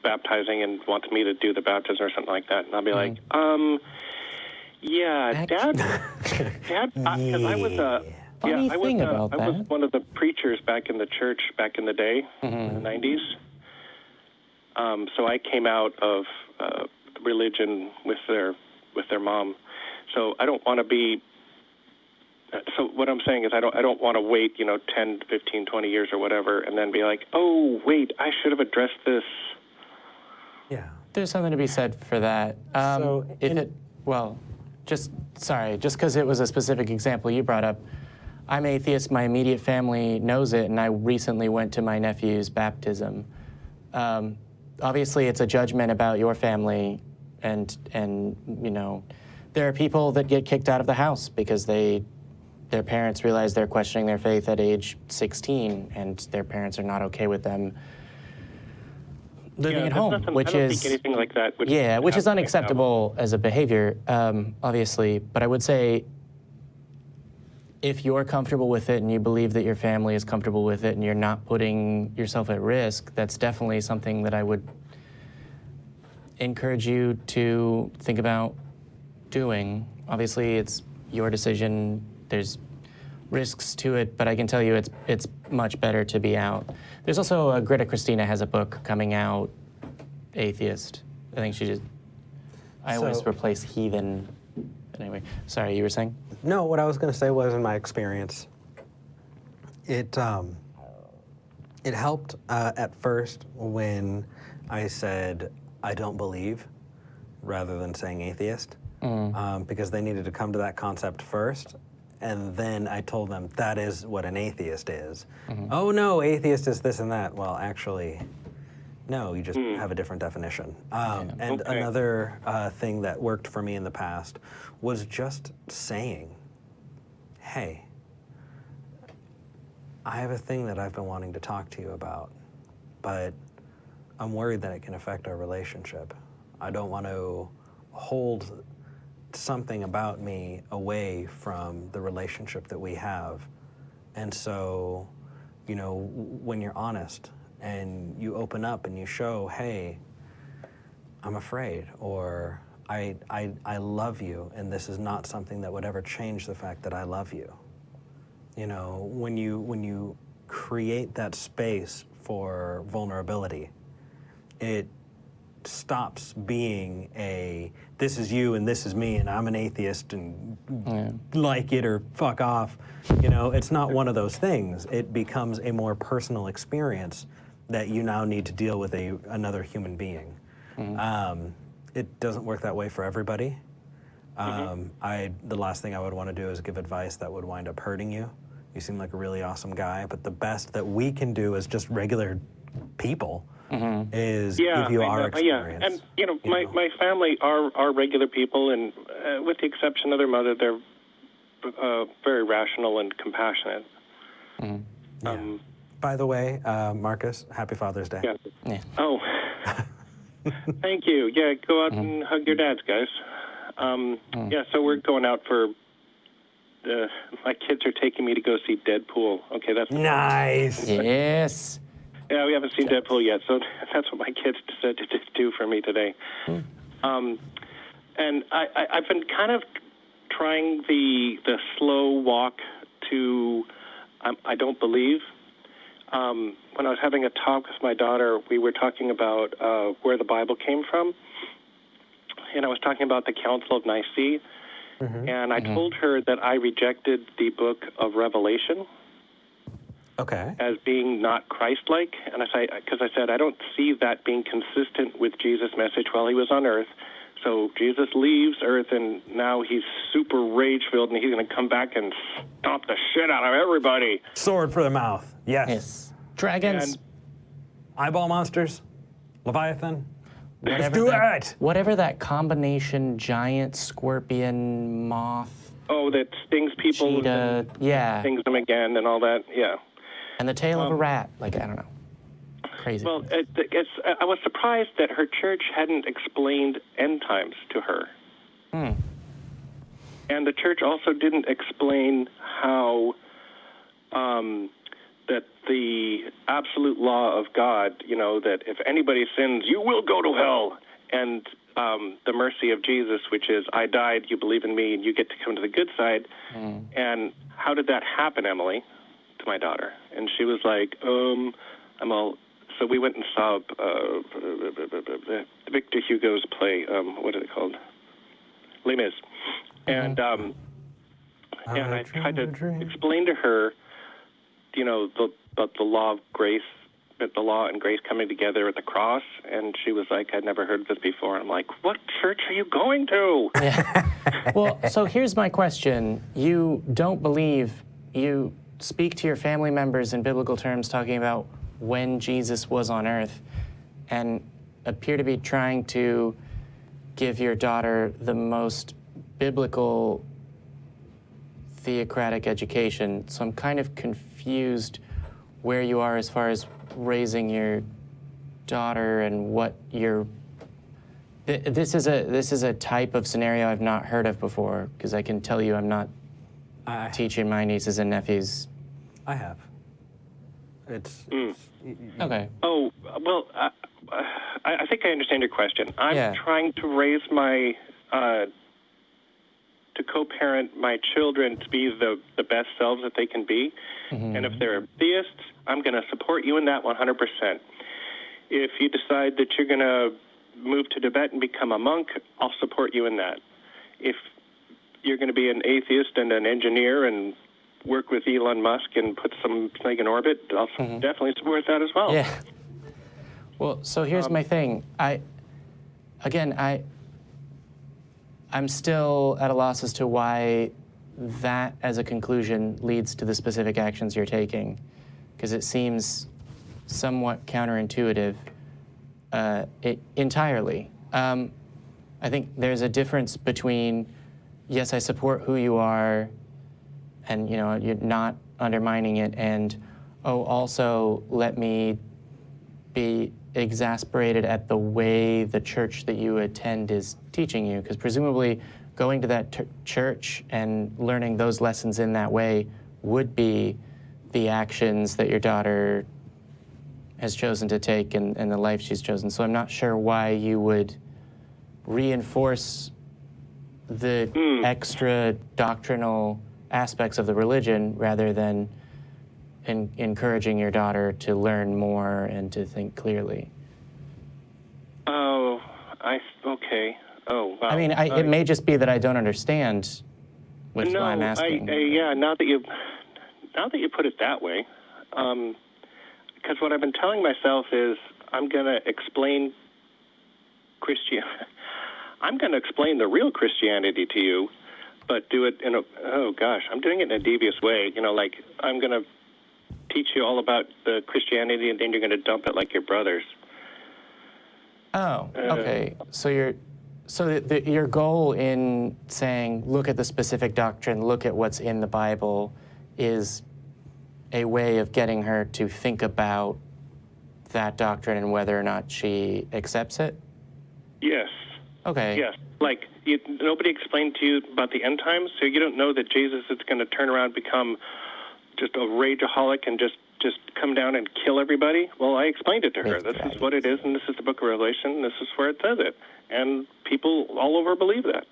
baptizing, and wants me to do the baptism or something like that. And I'll be like, yeah, Dad, because I was
Funny thing about
I was one of the preachers back in the church back in the day, in the 90s. So I came out of religion with their mom. So I don't want to be. So what I'm saying is I don't want to wait 10, 15, 20 years or whatever, and then be like, oh wait, I should have addressed this.
Yeah.
There's something to be said for that. Just because it was a specific example you brought up, I'm atheist, my immediate family knows it, and I recently went to my nephew's baptism. Obviously, it's a judgment about your family, and there are people that get kicked out of the house because their parents realize they're questioning their faith at age 16, and their parents are not okay with them living at home, which
I don't think anything like that
which is unacceptable as a behavior, obviously. But I would say, if you're comfortable with it and you believe that your family is comfortable with it and you're not putting yourself at risk, that's definitely something that I would encourage you to think about doing. Obviously, it's your decision. There's risks to it, but I can tell you it's much better to be out. There's also Greta Christina has a book coming out, Atheist. I think I always replace heathen. Anyway, sorry, you were saying?
No, what I was going to say was, in my experience, it helped at first when I said I don't believe rather than saying atheist, because they needed to come to that concept first. And then I told them that is what an atheist is. Oh no, atheist is this and that. Well, actually, no, you just have a different definition. Another thing that worked for me in the past was just saying, hey, I have a thing that I've been wanting to talk to you about, but I'm worried that it can affect our relationship. I don't want to hold something about me away from the relationship that we have. And so, when you're honest and you open up and you show, hey, I'm afraid, or I love you, and this is not something that would ever change the fact that I love you. When you create that space for vulnerability, it stops being this is you and this is me and I'm an atheist and like it or fuck off. It's not one of those things. It becomes a more personal experience that you now need to deal with another human being. It doesn't work that way for everybody. The last thing I would want to do is give advice that would wind up hurting you. You seem like a really awesome guy, but the best that we can do as just regular people is give you our experience.
And my family are regular people, and with the exception of their mother, they're very rational and compassionate.
By the way, Marcus, happy Father's Day.
Yeah. Oh, thank you. Yeah, go out and hug your dads, guys. Yeah, so we're going out for. My kids are taking me to go see Deadpool. Okay, that's
nice.
Yes.
Yeah, we haven't seen Deadpool yet, so that's what my kids decided to do for me today. And I've been kind of trying the slow walk to I don't believe. When I was having a talk with my daughter, we were talking about where the Bible came from, and I was talking about the Council of Nicaea, and I told her that I rejected the book of Revelation.
Okay.
As being not Christ-like, and because I said I don't see that being consistent with Jesus' message while he was on earth. So Jesus leaves earth, and now he's super rage-filled, and he's going to come back and stomp the shit out of everybody.
Sword for the mouth. Yes.
Dragons.
And
eyeball monsters. Leviathan. Let's do it.
Whatever that combination giant scorpion moth.
Oh, that stings people.
Cheetah.
And stings them again, and all that. Yeah.
And the tail of a rat. Like, I don't know. Crazy.
Well, I was surprised that her church hadn't explained end times to her. And the church also didn't explain how that the absolute law of God, that if anybody sins, you will go to hell, and the mercy of Jesus, which is, I died, you believe in me, and you get to come to the good side. And how did that happen, Emily, to my daughter? And she was like, so we went and saw Victor Hugo's play, what are they called? Les Mis. And I tried to explain to her, the law of grace, the law and grace coming together at the cross, and she was like, I'd never heard of this before. And I'm like, what church are you going to?
Yeah. Well, so here's my question. You don't believe, you speak to your family members in biblical terms talking about when Jesus was on earth, and appear to be trying to give your daughter the most biblical theocratic education. So I'm kind of confused where you are as far as raising your daughter and what you're. This is a type of scenario I've not heard of before, because I can tell you I'm not teaching my nieces and nephews.
I have. It's
okay.
Oh, well, I think I understand your question. I'm trying to raise my, to co-parent my children to be the best selves that they can be. And if they're theists, I'm going to support you in that 100%. If you decide that you're going to move to Tibet and become a monk, I'll support you in that. If you're going to be an atheist and an engineer and work with Elon Musk and put something in orbit, I'll definitely support that as well.
Yeah. Well, so here's my thing. I'm still at a loss as to why that as a conclusion leads to the specific actions you're taking, because it seems somewhat counterintuitive entirely. I think there's a difference between, yes, I support who you are, and you're not undermining it, and also let me be exasperated at the way the church that you attend is teaching you, because presumably going to that church and learning those lessons in that way would be the actions that your daughter has chosen to take and the life she's chosen. So I'm not sure why you would reinforce the extra doctrinal aspects of the religion rather than encouraging your daughter to learn more and to think clearly.
Oh, okay. Oh, wow.
I mean, it may just be that I don't understand, which is why I'm asking.
Now that you put it that way, because what I've been telling myself is I'm going to explain I'm going to explain the real Christianity to you, but do it in I'm doing it in a devious way. Like I'm going to teach you all about the Christianity, and then you're going to dump it like your brothers.
Oh, okay. So your goal in saying, look at the specific doctrine, look at what's in the Bible, is a way of getting her to think about that doctrine and whether or not she accepts it?
Yes.
Okay.
Yes. Like, nobody explained to you about the end times, so you don't know that Jesus is going to turn around, become just a rageaholic and just come down and kill everybody. Well, I explained it to her. This is what it is, and this is the book of Revelation, and this is where it says it. And people all over believe that.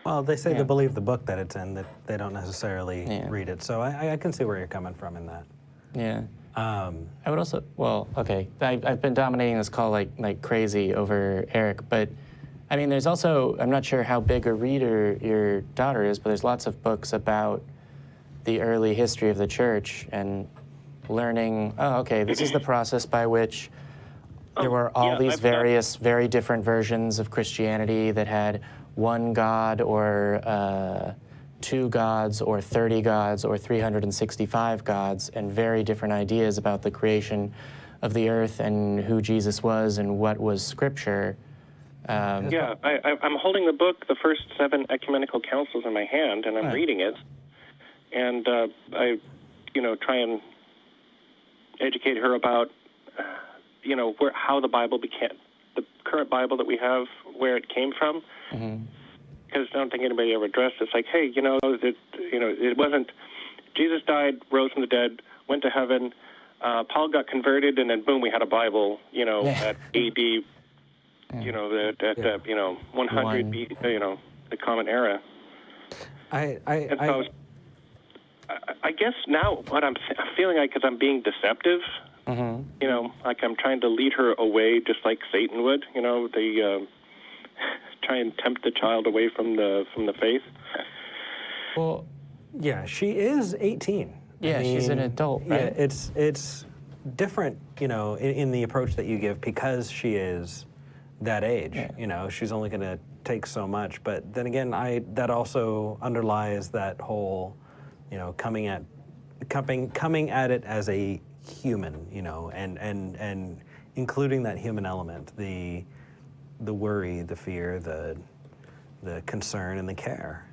Well, they say they believe the book that it's in, that they don't necessarily read it. So I can see where you're coming from in that.
Yeah. I would also, I've been dominating this call like crazy over Eric, but I mean, there's also, I'm not sure how big a reader your daughter is, but there's lots of books about the early history of the church and learning, this is the process by which there were all these various, very different versions of Christianity that had one God or 2 gods or 30 gods or 365 gods, and very different ideas about the creation of the earth and who Jesus was and what was Scripture.
I'm holding the book, the first 7 ecumenical councils, in my hand, and I'm reading it. And I try and educate her about, how the Bible became, the current Bible that we have, where it came from. Because I don't think anybody ever addressed it. It's like, hey, it wasn't, Jesus died, rose from the dead, went to heaven, Paul got converted, and then boom, we had a Bible. At AD, at 100, the Common Era. I guess now what I'm feeling like is I'm being deceptive. Like I'm trying to lead her away, just like Satan would. They try and tempt the child away from the faith.
Well, yeah, she is 18.
Yeah, she's an adult, right?
Yeah, it's different, in the approach that you give because she is that age. Yeah. She's only going to take so much. But then again, that also underlies that whole, coming at it as a human, and including that human element, the worry, the fear, the concern, and the care,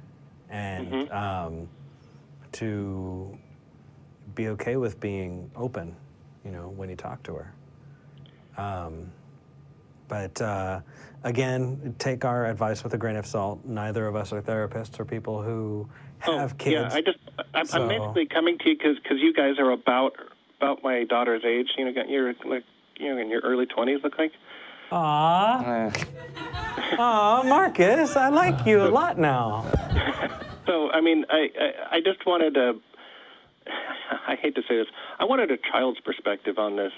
and to be okay with being open, when you talk to her. But again, take our advice with a grain of salt. Neither of us are therapists or people who have kids.
Yeah, I'm basically coming to you because you guys are about my daughter's age. You're in your early 20s, look like.
Aw, Marcus, I like you a lot now.
So, I just wanted to. I hate to say this. I wanted a child's perspective on this.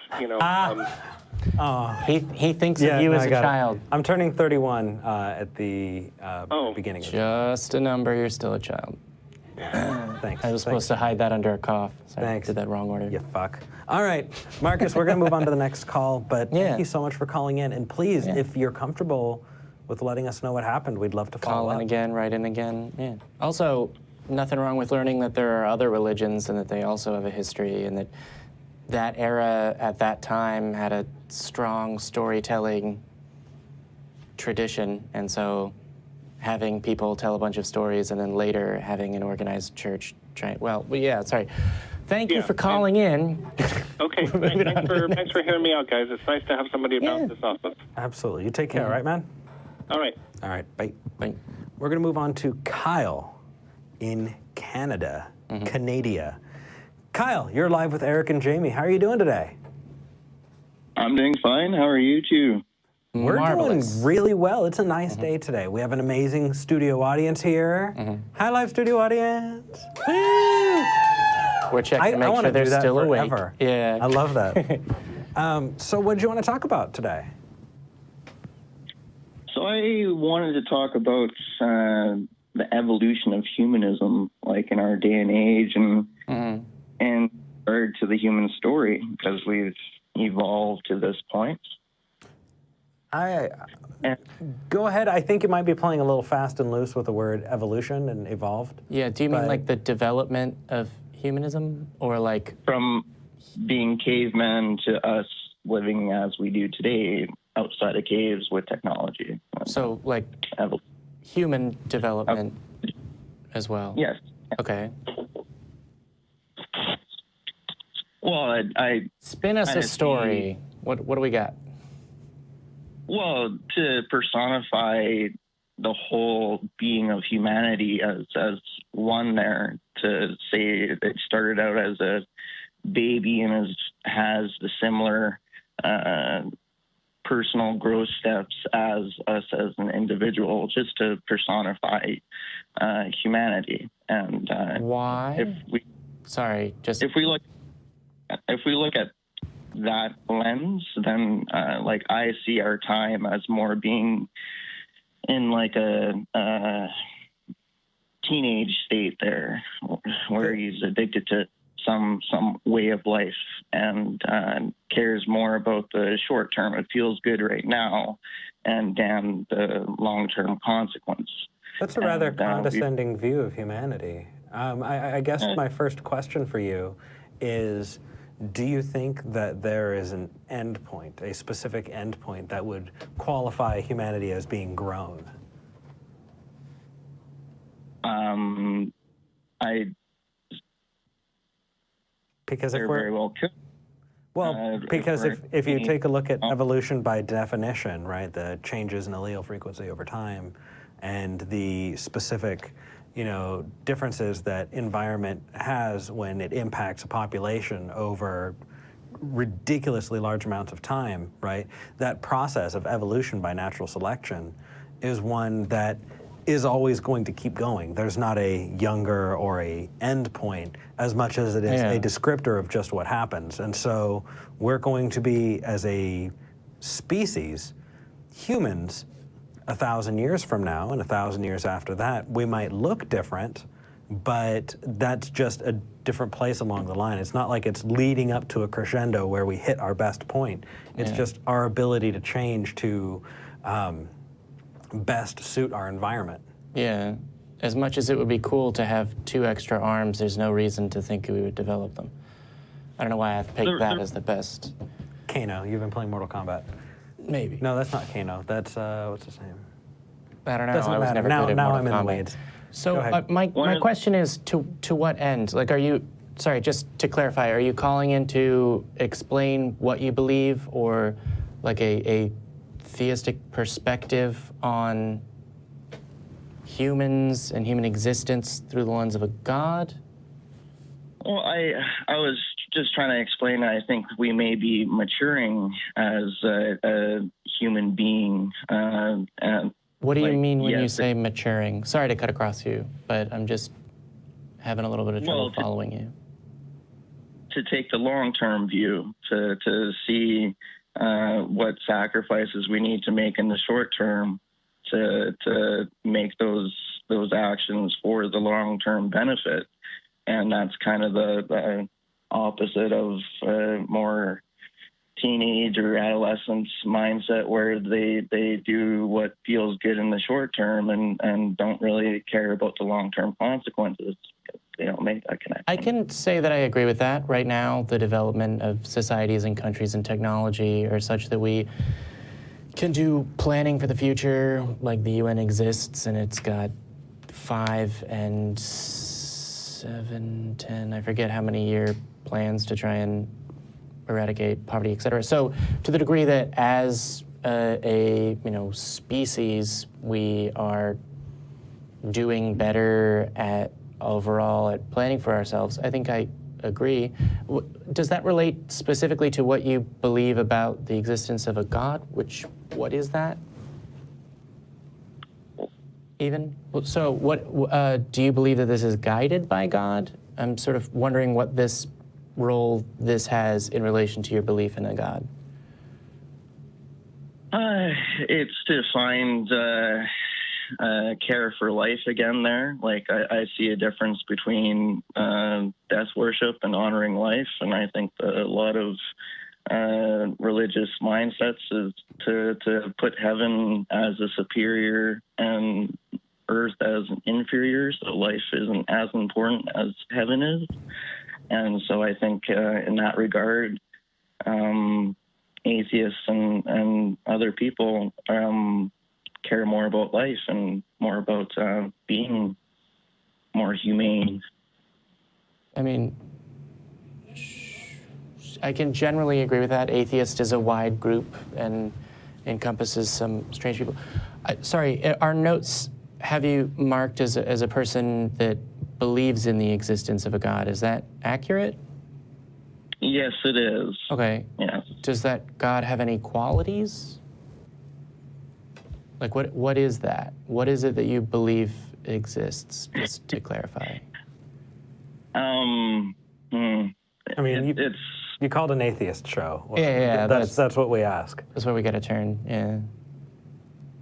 He thinks of you as a child.
I'm turning 31 at the beginning of
Just a number. You're still a child.
Thanks.
I was supposed to hide that under a cough. Sorry,
Thanks.
I did that wrong order.
You fuck. All right, Marcus, we're going to move on to the next call, but thank you so much for calling in. And please, if you're comfortable with letting us know what happened, we'd love to follow up.
Call in again, write in again. Yeah. Also, nothing wrong with learning that there are other religions and that they also have a history, and that era at that time had a strong storytelling tradition, and so having people tell a bunch of stories and then later having an organized church Thank you for calling in.
Okay, thanks for hearing me out, guys. It's nice to have somebody about this office.
Absolutely. You take care, right, man?
All right.
All right, bye.
Bye.
We're going to move on to Kyle in Canada, Canada. Kyle, you're live with Eric and Jamie. How are you doing today?
I'm doing fine. How are you two?
We're doing really well. It's a nice day today. We have an amazing studio audience here. Hi, live studio audience. Woo!
We're checking to make sure they're still awake. Yeah.
I love that. So what did you want to talk about today?
So I wanted to talk about the evolution of humanism, like in our day and age, and regard to the human story, because we've evolved to this point.
Go ahead. I think you might be playing a little fast and loose with the word evolution and evolved.
Yeah, do you mean like the development of humanism, or like...
From being cavemen to us living as we do today outside of caves with technology.
So like human development as well?
Yes.
Okay.
Well, I
spin us a story. What do we got?
Well, to personify the whole being of humanity as one there, to say it started out as a baby and has the similar personal growth steps as us as an individual, just to personify humanity. And
why?
If we look at that lens, then like I see our time as more being in like a teenage state there, where he's addicted to some way of life and cares more about the short term. It feels good right now, and damn the long-term consequence.
That's a rather condescending view of humanity. I guess my first question for you is, do you think that there is an end point, a specific end point that would qualify humanity as being grown? Because if we're
very well could.
Well, because if you take a look at evolution by definition, right, the changes in allele frequency over time, and the specific, differences that environment has when it impacts a population over ridiculously large amounts of time, right? That process of evolution by natural selection is one that is always going to keep going. There's not a younger or a end point as much as it is a descriptor of just what happens. And so we're going to be, as a species, humans, 1,000 years from now and 1,000 years after that, we might look different, but that's just a different place along the line. It's not like it's leading up to a crescendo where we hit our best point. It's just our ability to change to best suit our environment.
Yeah. As much as it would be cool to have 2 extra arms, there's no reason to think we would develop them. I don't know why I've picked that as the best.
Kano, you've been playing Mortal Kombat.
Maybe.
No, that's not Kano. That's, what's his name?
I don't know.
Doesn't
I was
matter.
never
Now
good at Mortal
I'm in the
Kombat.
weeds.
So my question is, to what end? Like, are you, sorry, just to clarify, are you calling in to explain what you believe, or like a theistic perspective on humans and human existence through the lens of a god?
Well, I was just trying to explain that I think we may be maturing as a human being.
What do you mean when you say maturing? Sorry to cut across you, but I'm just having a little bit of trouble following you.
To take the long-term view, to see what sacrifices we need to make in the short term to make those actions for the long-term benefit. And that's kind of the opposite of more teenage or adolescence mindset, where they do what feels good in the short term and don't really care about the long-term consequences. They don't make that connection.
I can say that I agree with that. Right now, the development of societies and countries and technology are such that we can do planning for the future. Like, the UN exists, and it's got 5 and 7, 10, I forget how many year plans to try and eradicate poverty, et cetera. So to the degree that as a species, we are doing better at overall at planning for ourselves, I think I agree. Does that relate specifically to what you believe about the existence of a God? What is that? Even? So what, do you believe that this is guided by God? I'm sort of wondering what this role this has in relation to your belief in a God.
It's to find care for life again there. Like, I see a difference between death worship and honoring life, and I think that a lot of religious mindsets is to put heaven as a superior and earth as an inferior, so life isn't as important as heaven is. And so I think in that regard, atheists and other people care more about life and more about being more humane.
I mean, I can generally agree with that. Atheist is a wide group and encompasses some strange people. Sorry, our notes have you marked as a person that believes in the existence of a God. Is that accurate?
Yes, it is.
Okay.
Yeah.
Does that God have any qualities? Like, what is that? What is it that you believe exists, just to clarify?
I mean, you called an atheist show.
Yeah,
That's what we ask.
That's where we got to turn, yeah.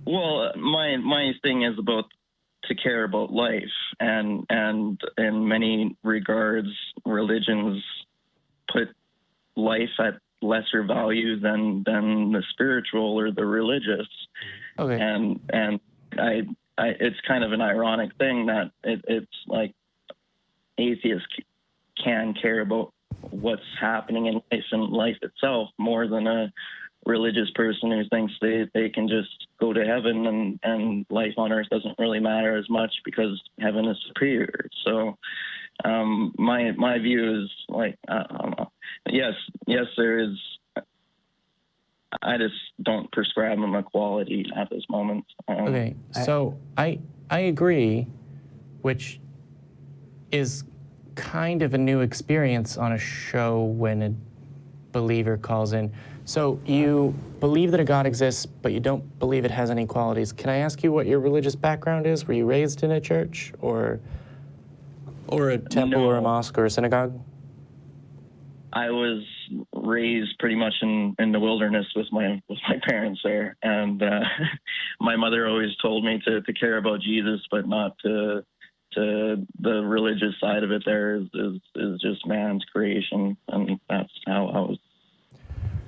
Well, my thing is about to care about life, and in many regards, religions put life at lesser value than the spiritual or the religious.
Okay.
And I it's kind of an ironic thing that it's like atheists can care about what's happening in life and life itself more than a religious person who thinks they can just go to heaven and life on earth doesn't really matter as much because heaven is superior. So my view is like, yes, there is. I just don't prescribe them equality at this moment.
Okay, so I agree, which is kind of a new experience on a show when believer calls in. So you believe that a God exists, but you don't believe it has any qualities. Can I ask you what your religious background is? Were you raised in a church or a temple or a mosque or a synagogue?
I was raised pretty much in the wilderness with my parents there, and my mother always told me to care about Jesus, but not to the religious side of it. There is just man's creation, and that's how I was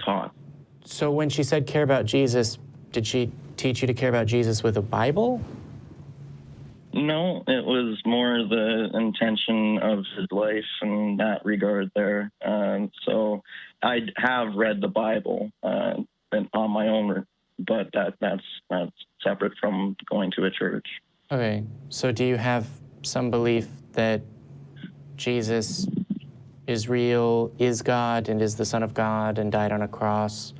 taught.
So when she said care about Jesus, did she teach you to care about Jesus with a Bible?
No, it was more the intention of his life in that regard there. So I have read the Bible on my own, but that's separate from going to a church.
Okay, so do you have some belief that Jesus is real, is God, and is the Son of God, and died on a cross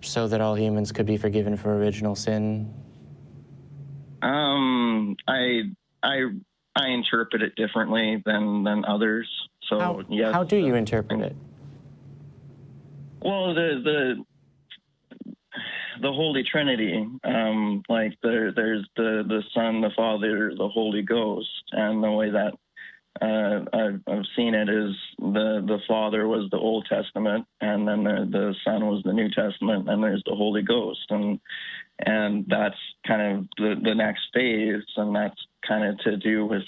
so that all humans could be forgiven for original sin?
I interpret it differently than others. So yes.
How do you interpret it?
Well, the Holy Trinity, like there's the Son, the Father, the Holy Ghost, and the way that I've seen it is the Father was the Old Testament, and then the Son was the New Testament, and there's the Holy Ghost, and that's kind of the next phase, and that's kind of to do with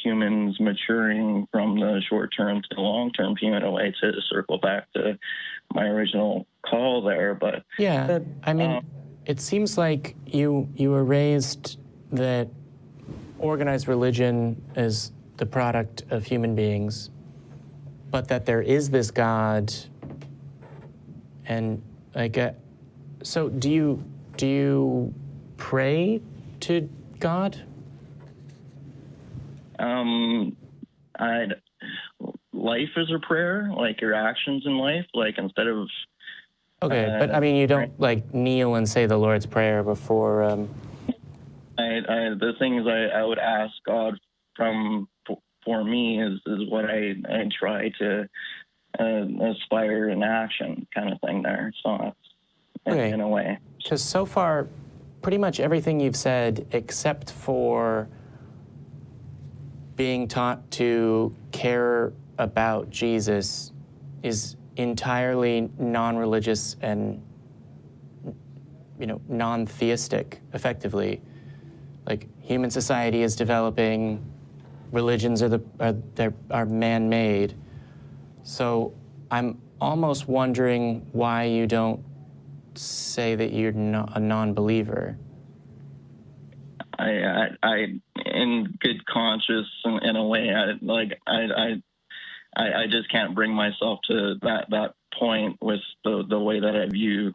humans maturing from the short-term to the long-term in a way, to circle back to my original call there. But
yeah, I mean, it seems like you were raised that organized religion is the product of human beings, but that there is this God, and like, so do you pray to God?
Life is a prayer, like your actions in life, like instead of.
Okay, but I mean, you don't like kneel and say the Lord's Prayer before.
The things I would ask God for me is what I try to aspire in action, kind of thing there. So that's in a way.
Because so far, pretty much everything you've said, except for being taught to care about Jesus, is entirely non-religious and, non-theistic, effectively. Like, human society is developing, religions are man-made. So I'm almost wondering why you don't say that you're not a non-believer.
I in good conscience, in a way, I just can't bring myself to that point with the way that I view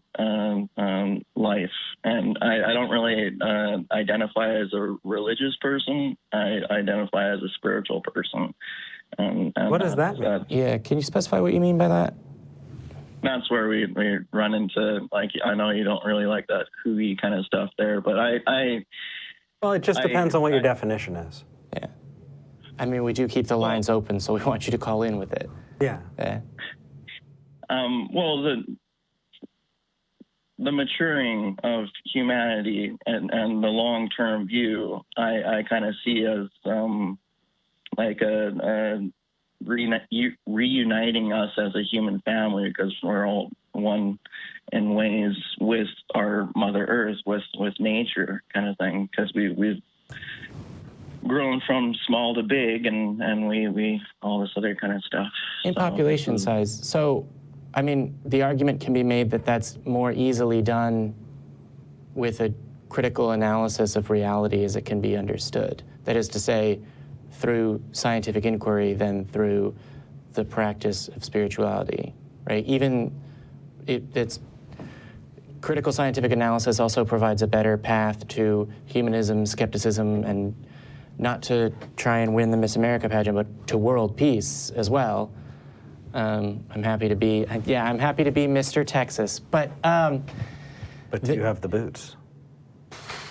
life, and I don't really identify as a religious person. I identify as a spiritual person. And
what does that mean?
Yeah, can you specify what you mean by that?
That's where we run into, like, I know you don't really like that hooey kind of stuff there, but
well, it just depends on what your definition is.
Yeah. I mean, we do keep the lines open, so we want you to call in with it.
Yeah.
Yeah.
Well, the maturing of humanity and the long-term view, I kind of see as like a reuniting us as a human family, because we're all one in ways with our Mother Earth, with nature, kind of thing, because we've grown from small to big, and we all this other kind of stuff.
In population size. So, I mean, the argument can be made that that's more easily done with a critical analysis of reality as it can be understood. That is to say, through scientific inquiry than through the practice of spirituality, right? Even it's critical scientific analysis also provides a better path to humanism, skepticism, and not to try and win the Miss America pageant, but to world peace as well. I'm happy to be Mr. Texas, but
do you have the boots?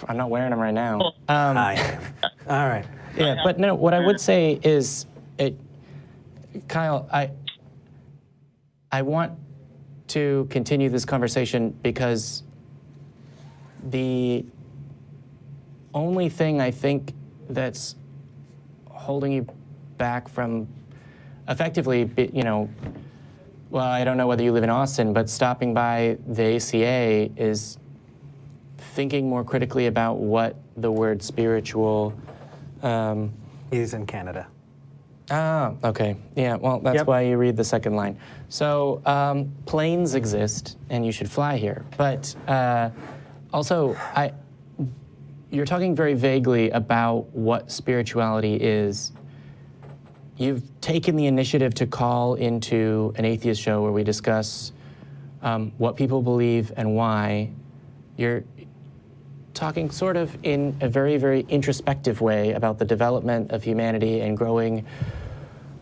I'm not wearing them right now.
Hi. All right.
Yeah, but no, what I would say is, Kyle, I I want to continue this conversation because the only thing I think that's holding you back from effectively, well, I don't know whether you live in Austin, but stopping by the ACA is thinking more critically about what the word spiritual...
He's in Canada.
Ah, okay. Yeah, well, that's why you read the second line. So planes exist, and you should fly here. But also, you're talking very vaguely about what spirituality is. You've taken the initiative to call into an atheist show where we discuss what people believe and why. You're talking sort of in a very, very introspective way about the development of humanity and growing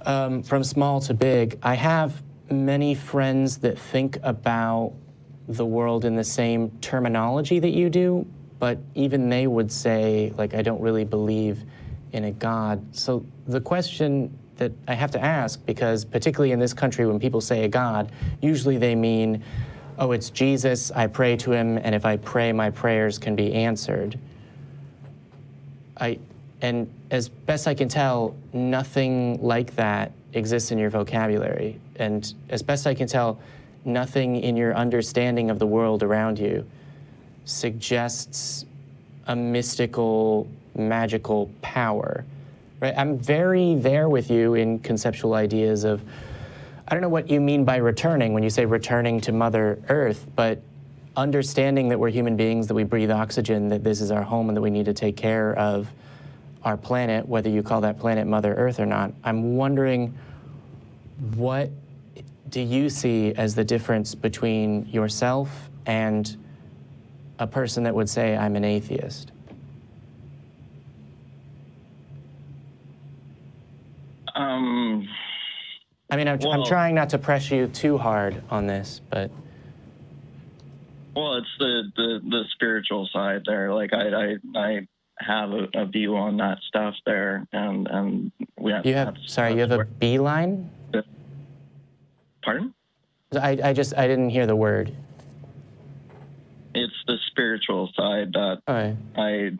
from small to big. I have many friends that think about the world in the same terminology that you do, but even they would say, like, I don't really believe in a God. So the question that I have to ask, because particularly in this country, when people say a God, usually they mean, oh, it's Jesus, I pray to him, and if I pray, my prayers can be answered. And as best I can tell, nothing like that exists in your vocabulary. And as best I can tell, nothing in your understanding of the world around you suggests a mystical, magical power, right? I'm very there with you in conceptual ideas of, I don't know what you mean by returning when you say returning to Mother Earth, but understanding that we're human beings, that we breathe oxygen, that this is our home, and that we need to take care of our planet, whether you call that planet Mother Earth or not. I'm wondering, what do you see as the difference between yourself and a person that would say, I'm an atheist? I mean, I'm trying not to press you too hard on this, but...
Well, it's the spiritual side there. Like, I have a view on that stuff there, and we have... You have
a beeline?
Pardon?
I didn't hear the word.
It's the spiritual side that I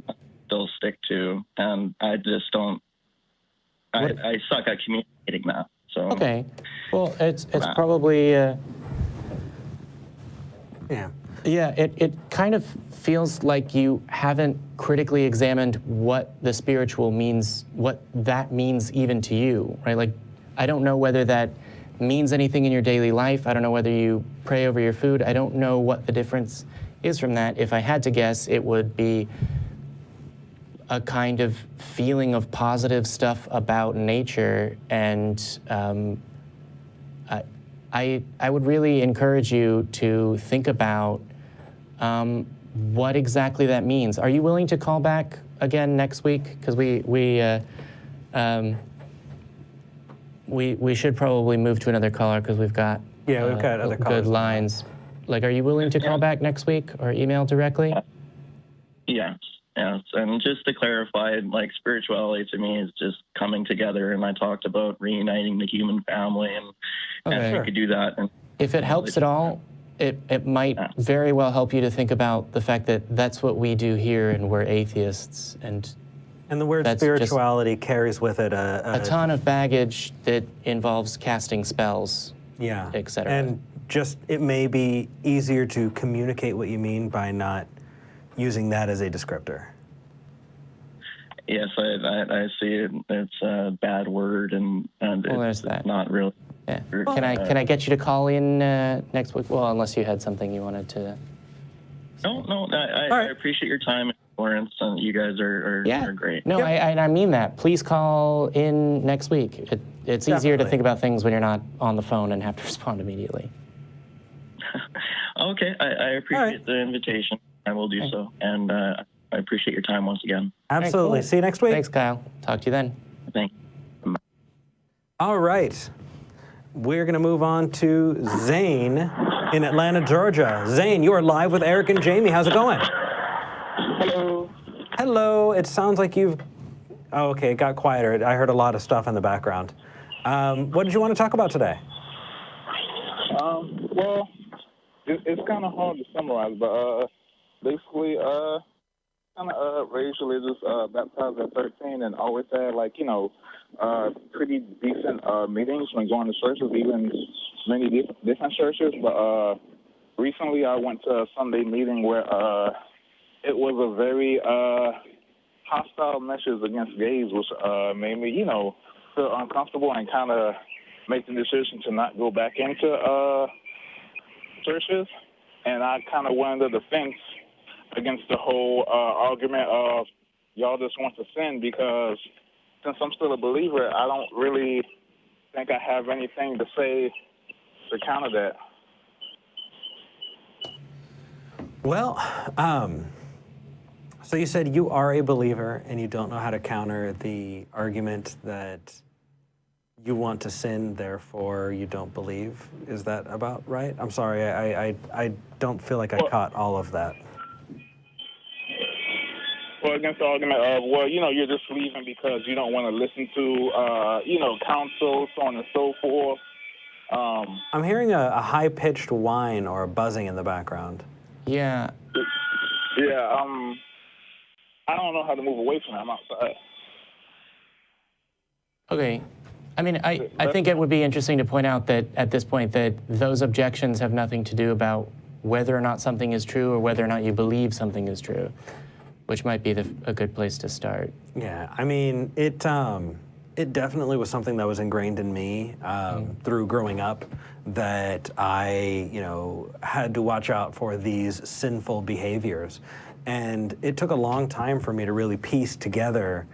still stick to, and I just don't... I suck at communicating that. So
okay, well, it's probably it kind of feels like you haven't critically examined what the spiritual means, what that means even to you, right? Like, I don't know whether that means anything in your daily life. I don't know whether you pray over your food. I don't know what the difference is from that. If I had to guess, it would be a kind of feeling of positive stuff about nature, and I would really encourage you to think about what exactly that means. Are you willing to call back again next week? Because we should probably move to another caller because we've got
other
good lines. Like, are you willing to call back next week or email directly?
Yeah. Yes, and just to clarify, like, spirituality to me is just coming together, and I talked about reuniting the human family, and you could do that. And
if it helps at all, it might very well help you to think about the fact that that's what we do here, and we're atheists, and
the word spirituality carries with it a
ton of baggage that involves casting spells, etc.
And just, it may be easier to communicate what you mean by not using that as a descriptor.
Yes, I see it. It's a bad word, and it's not really.
Yeah. Can I get you to call in next week? Well, unless you had something you wanted to.
No. I appreciate your time, Lawrence, and you guys are great.
No, I mean that. Please call in next week. It's easier to think about things when you're not on the phone and have to respond immediately.
Okay, I appreciate the invitation. I will do so, and I appreciate your time once again.
Absolutely.
Cool.
See you next week.
Thanks, Kyle. Talk to you then.
Thanks.
All right. We're going to move on to Zane in Atlanta, Georgia. Zane, you are live with Eric and Jamie. How's it going?
Hello.
Hello. It sounds like you've... Oh, okay, it got quieter. I heard a lot of stuff in the background. What did you want to talk about today?
Well, it's kind of hard to summarize, but basically, kind of raised religious, baptized at 13, and always had pretty decent meetings when going to churches, even many different churches. But recently, I went to a Sunday meeting where it was a very hostile message against gays, which made me, feel uncomfortable and kind of make the decision to not go back into churches. And I kind of went under the fence against the whole argument of y'all just want to sin, because since I'm still a believer, I don't really think I have anything to say to counter that.
Well, so you said you are a believer and you don't know how to counter the argument that you want to sin, therefore you don't believe. Is that about right? I'm sorry, I don't feel like I caught all of that.
Well, against the argument of, you're just leaving because you don't want to listen to, counsel, so on and so forth.
I'm hearing a high-pitched whine or a buzzing in the background.
Yeah.
Yeah, I don't know how to move away from it. I'm outside.
Okay. I mean, I think it would be interesting to point out that at this point that those objections have nothing to do about whether or not something is true or whether or not you believe something is true, which might be a good place to start.
Yeah, I mean, it definitely was something that was ingrained in me through growing up, that I, had to watch out for these sinful behaviors. And it took a long time for me to really piece together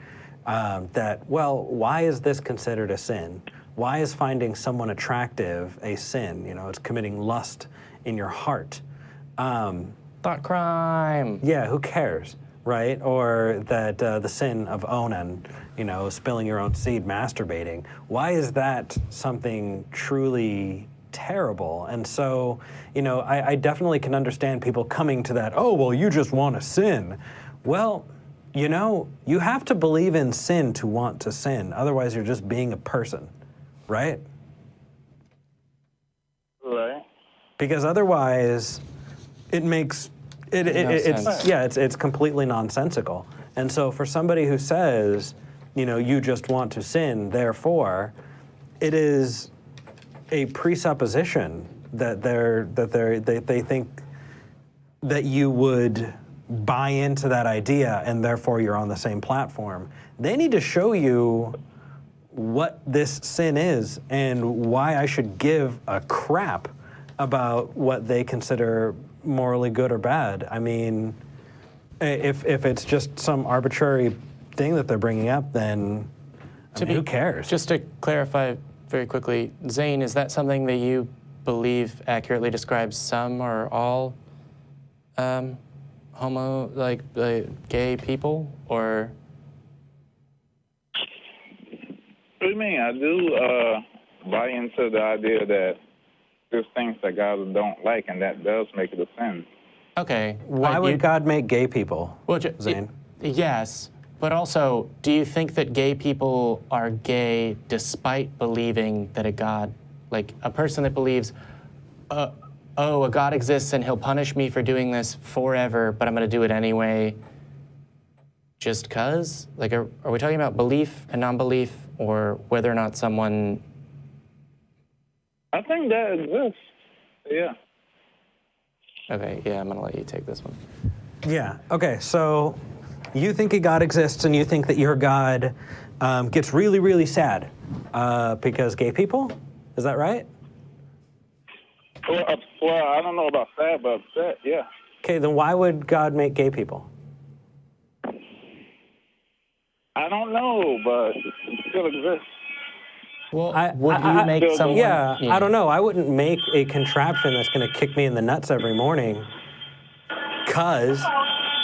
that, well, why is this considered a sin? Why is finding someone attractive a sin? It's committing lust in your heart.
Thought crime.
Yeah, who cares, right? Or that the sin of Onan, spilling your own seed, masturbating. Why is that something truly terrible? And so, I definitely can understand people coming to that, oh, well, you just want to sin. Well, you have to believe in sin to want to sin. Otherwise, you're just being a person, right?
Right.
Because otherwise, it makes it's completely nonsensical. And so for somebody who says, you just want to sin, therefore, it is a presupposition that they think that you would buy into that idea and therefore you're on the same platform. They need to show you what this sin is and why I should give a crap about what they consider morally good or bad. I mean, if it's just some arbitrary thing that they're bringing up, then who cares?
Just to clarify very quickly, Zane, is that something that you believe accurately describes some or all gay people, or?
What do you mean? I do buy into the idea that there's things that God don't like, and that does make it a sin.
Okay.
Why would God make gay people, Zane?
Yes, but also, do you think that gay people are gay despite believing that a God, like a person that believes, a God exists and he'll punish me for doing this forever, but I'm going to do it anyway just 'cause? Like, are we talking about belief and non-belief, or whether or not someone...
I think that exists, yeah.
Okay, yeah, I'm going to let you take this one.
Yeah, okay, so you think a God exists and you think that your God gets really, really sad because gay people? Is that right?
Well, I don't know about sad, but upset, yeah.
Okay, then why would God make gay people?
I don't know, but it still exists.
Well, would you make someone...
Yeah, I don't know. I wouldn't make a contraption that's going to kick me in the nuts every morning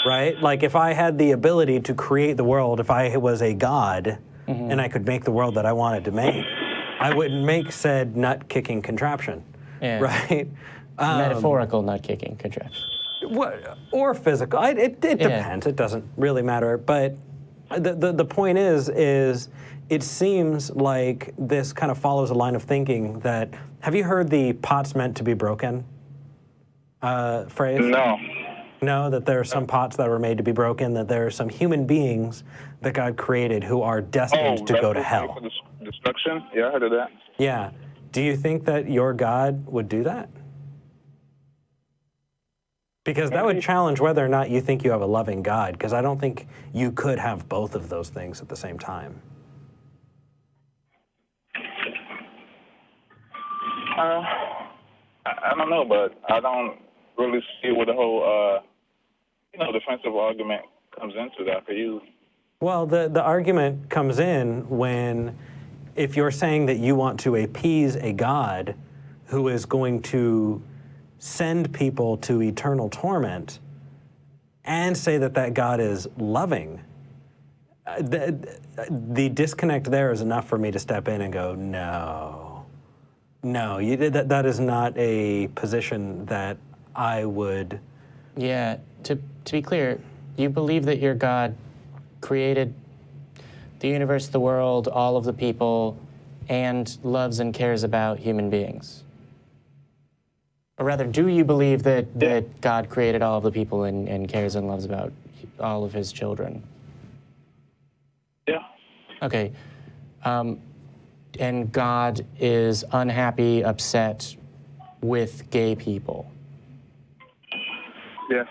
right? Like if I had the ability to create the world, if I was a god and I could make the world that I wanted to make, I wouldn't make said nut-kicking contraption, right?
Metaphorical nut-kicking contraption.
Or physical. It depends. It doesn't really matter. But the point is it seems like this kind of follows a line of thinking that, have you heard the pots meant to be broken phrase?
No.
No, that there are some pots that were made to be broken, that there are some human beings that God created who are destined to go to hell.
Destruction? Yeah, I heard of that.
Yeah. Do you think that your God would do that? Because that would challenge whether or not you think you have a loving God, because I don't think you could have both of those things at the same time.
I don't know, but I don't really see where the whole, defensive argument comes into that for you.
Well, the argument comes in when, if you're saying that you want to appease a God who is going to send people to eternal torment and say that that God is loving, the disconnect there is enough for me to step in and go, no, that is not a position that I would.
Yeah, to be clear, you believe that your God created the universe, the world, all of the people, and loves and cares about human beings? Or rather, do you believe that God created all of the people and cares and loves about all of his children?
Yeah.
Okay. And God is unhappy, upset with gay people.
Yes.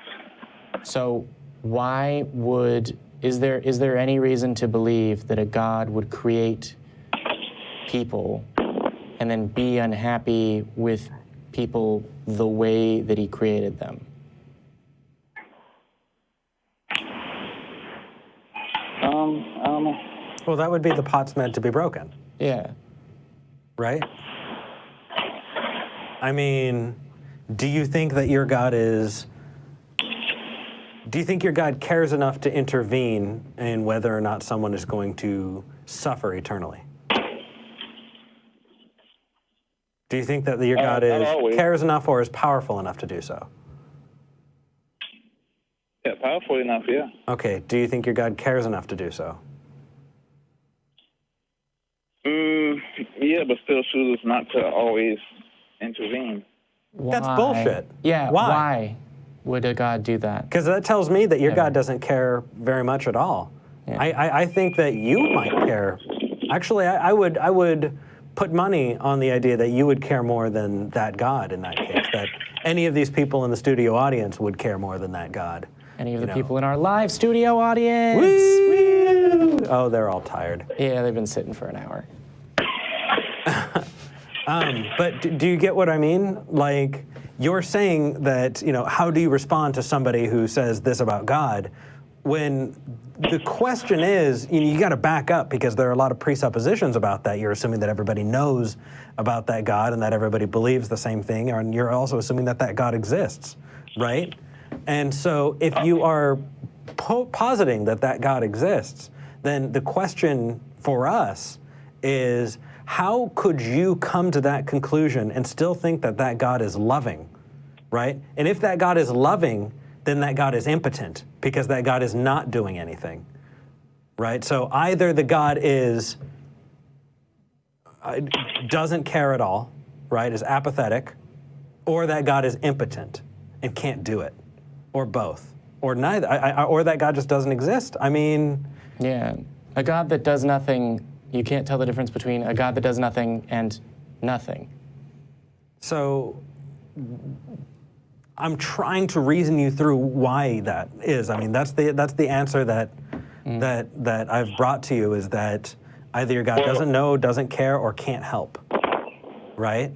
So why is there any reason to believe that a God would create people and then be unhappy with people the way that he created them?
I don't know.
Well, that would be the pots meant to be broken.
Yeah.
Right? I mean, do you think that your God do you think your God cares enough to intervene in whether or not someone is going to suffer eternally? Do you think that your God cares enough or is powerful enough to do so?
Yeah, powerful enough, yeah.
Okay, do you think your God cares enough to do so?
Yeah, but still chooses not to always intervene.
Why?
That's bullshit.
Yeah,
Why
would a God do that?
Because that tells me that your God doesn't care very much at all. Yeah. I think that you might care. Actually, I would put money on the idea that you would care more than that God in that case, that any of these people in the studio audience would care more than that God.
Any of the people in our live studio audience.
Woo! Oh, they're all tired.
Yeah, they've been sitting for an hour.
But do you get what I mean? Like, you're saying that, how do you respond to somebody who says this about God, when the question is, you got to back up, because there are a lot of presuppositions about that. You're assuming that everybody knows about that God and that everybody believes the same thing, and you're also assuming that that God exists, right? And so if you are positing that that God exists, then the question for us is, how could you come to that conclusion and still think that that God is loving, right? And if that God is loving, then that God is impotent, because that God is not doing anything, right? So either the God doesn't care at all, right, is apathetic, or that God is impotent and can't do it, or both, or neither, or that God just doesn't exist. I mean...
Yeah, a God that does nothing, you can't tell the difference between a God that does nothing and nothing.
So I'm trying to reason you through why that is. I mean, that's the answer that I've brought to you, is that either your God doesn't know, doesn't care, or can't help, right?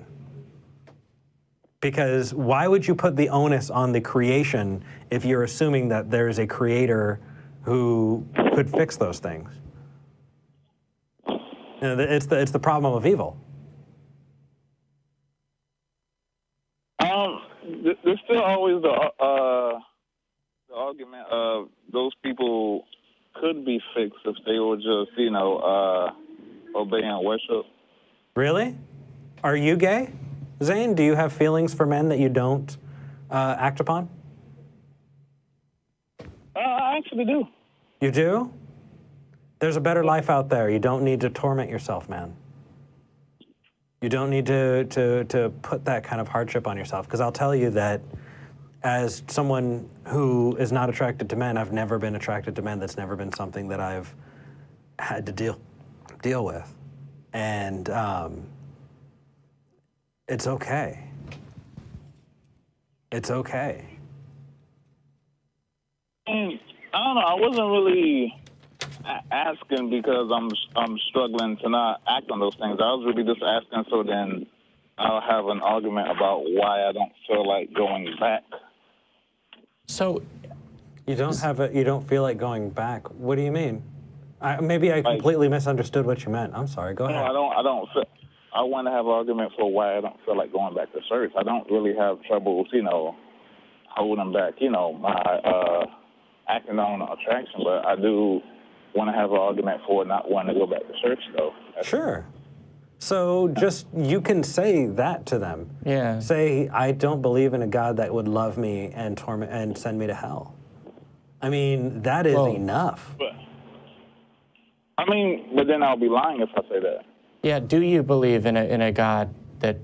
Because why would you put the onus on the creation if you're assuming that there's a creator who could fix those things? It's the problem of evil.
There's still always the argument of those people could be fixed if they were just, obey and worship.
Really? Are you gay? Zane, do you have feelings for men that you don't act upon?
I actually do.
You do? There's a better life out there. You don't need to torment yourself, man. You don't need to put that kind of hardship on yourself. Because I'll tell you that as someone who is not attracted to men, I've never been attracted to men. That's never been something that I've had to deal with. And it's okay. It's okay.
I don't know. I wasn't really asking because I'm struggling to not act on those things. I was really just asking so then I'll have an argument about why I don't feel like going back.
So
you don't feel like going back. What do you mean? Maybe I completely misunderstood what you meant. I'm sorry. Go ahead.
No, I want to have an argument for why I don't feel like going back to church. I don't really have troubles, holding back, my acting on attraction, but I do want to have an argument for not wanting to go back to church, though.
Sure. So you can say that to them.
Yeah.
Say, I don't believe in a God that would love me and torment and send me to hell. I mean, that is enough.
But then I'll be lying if I say that.
Yeah. Do you believe in a God that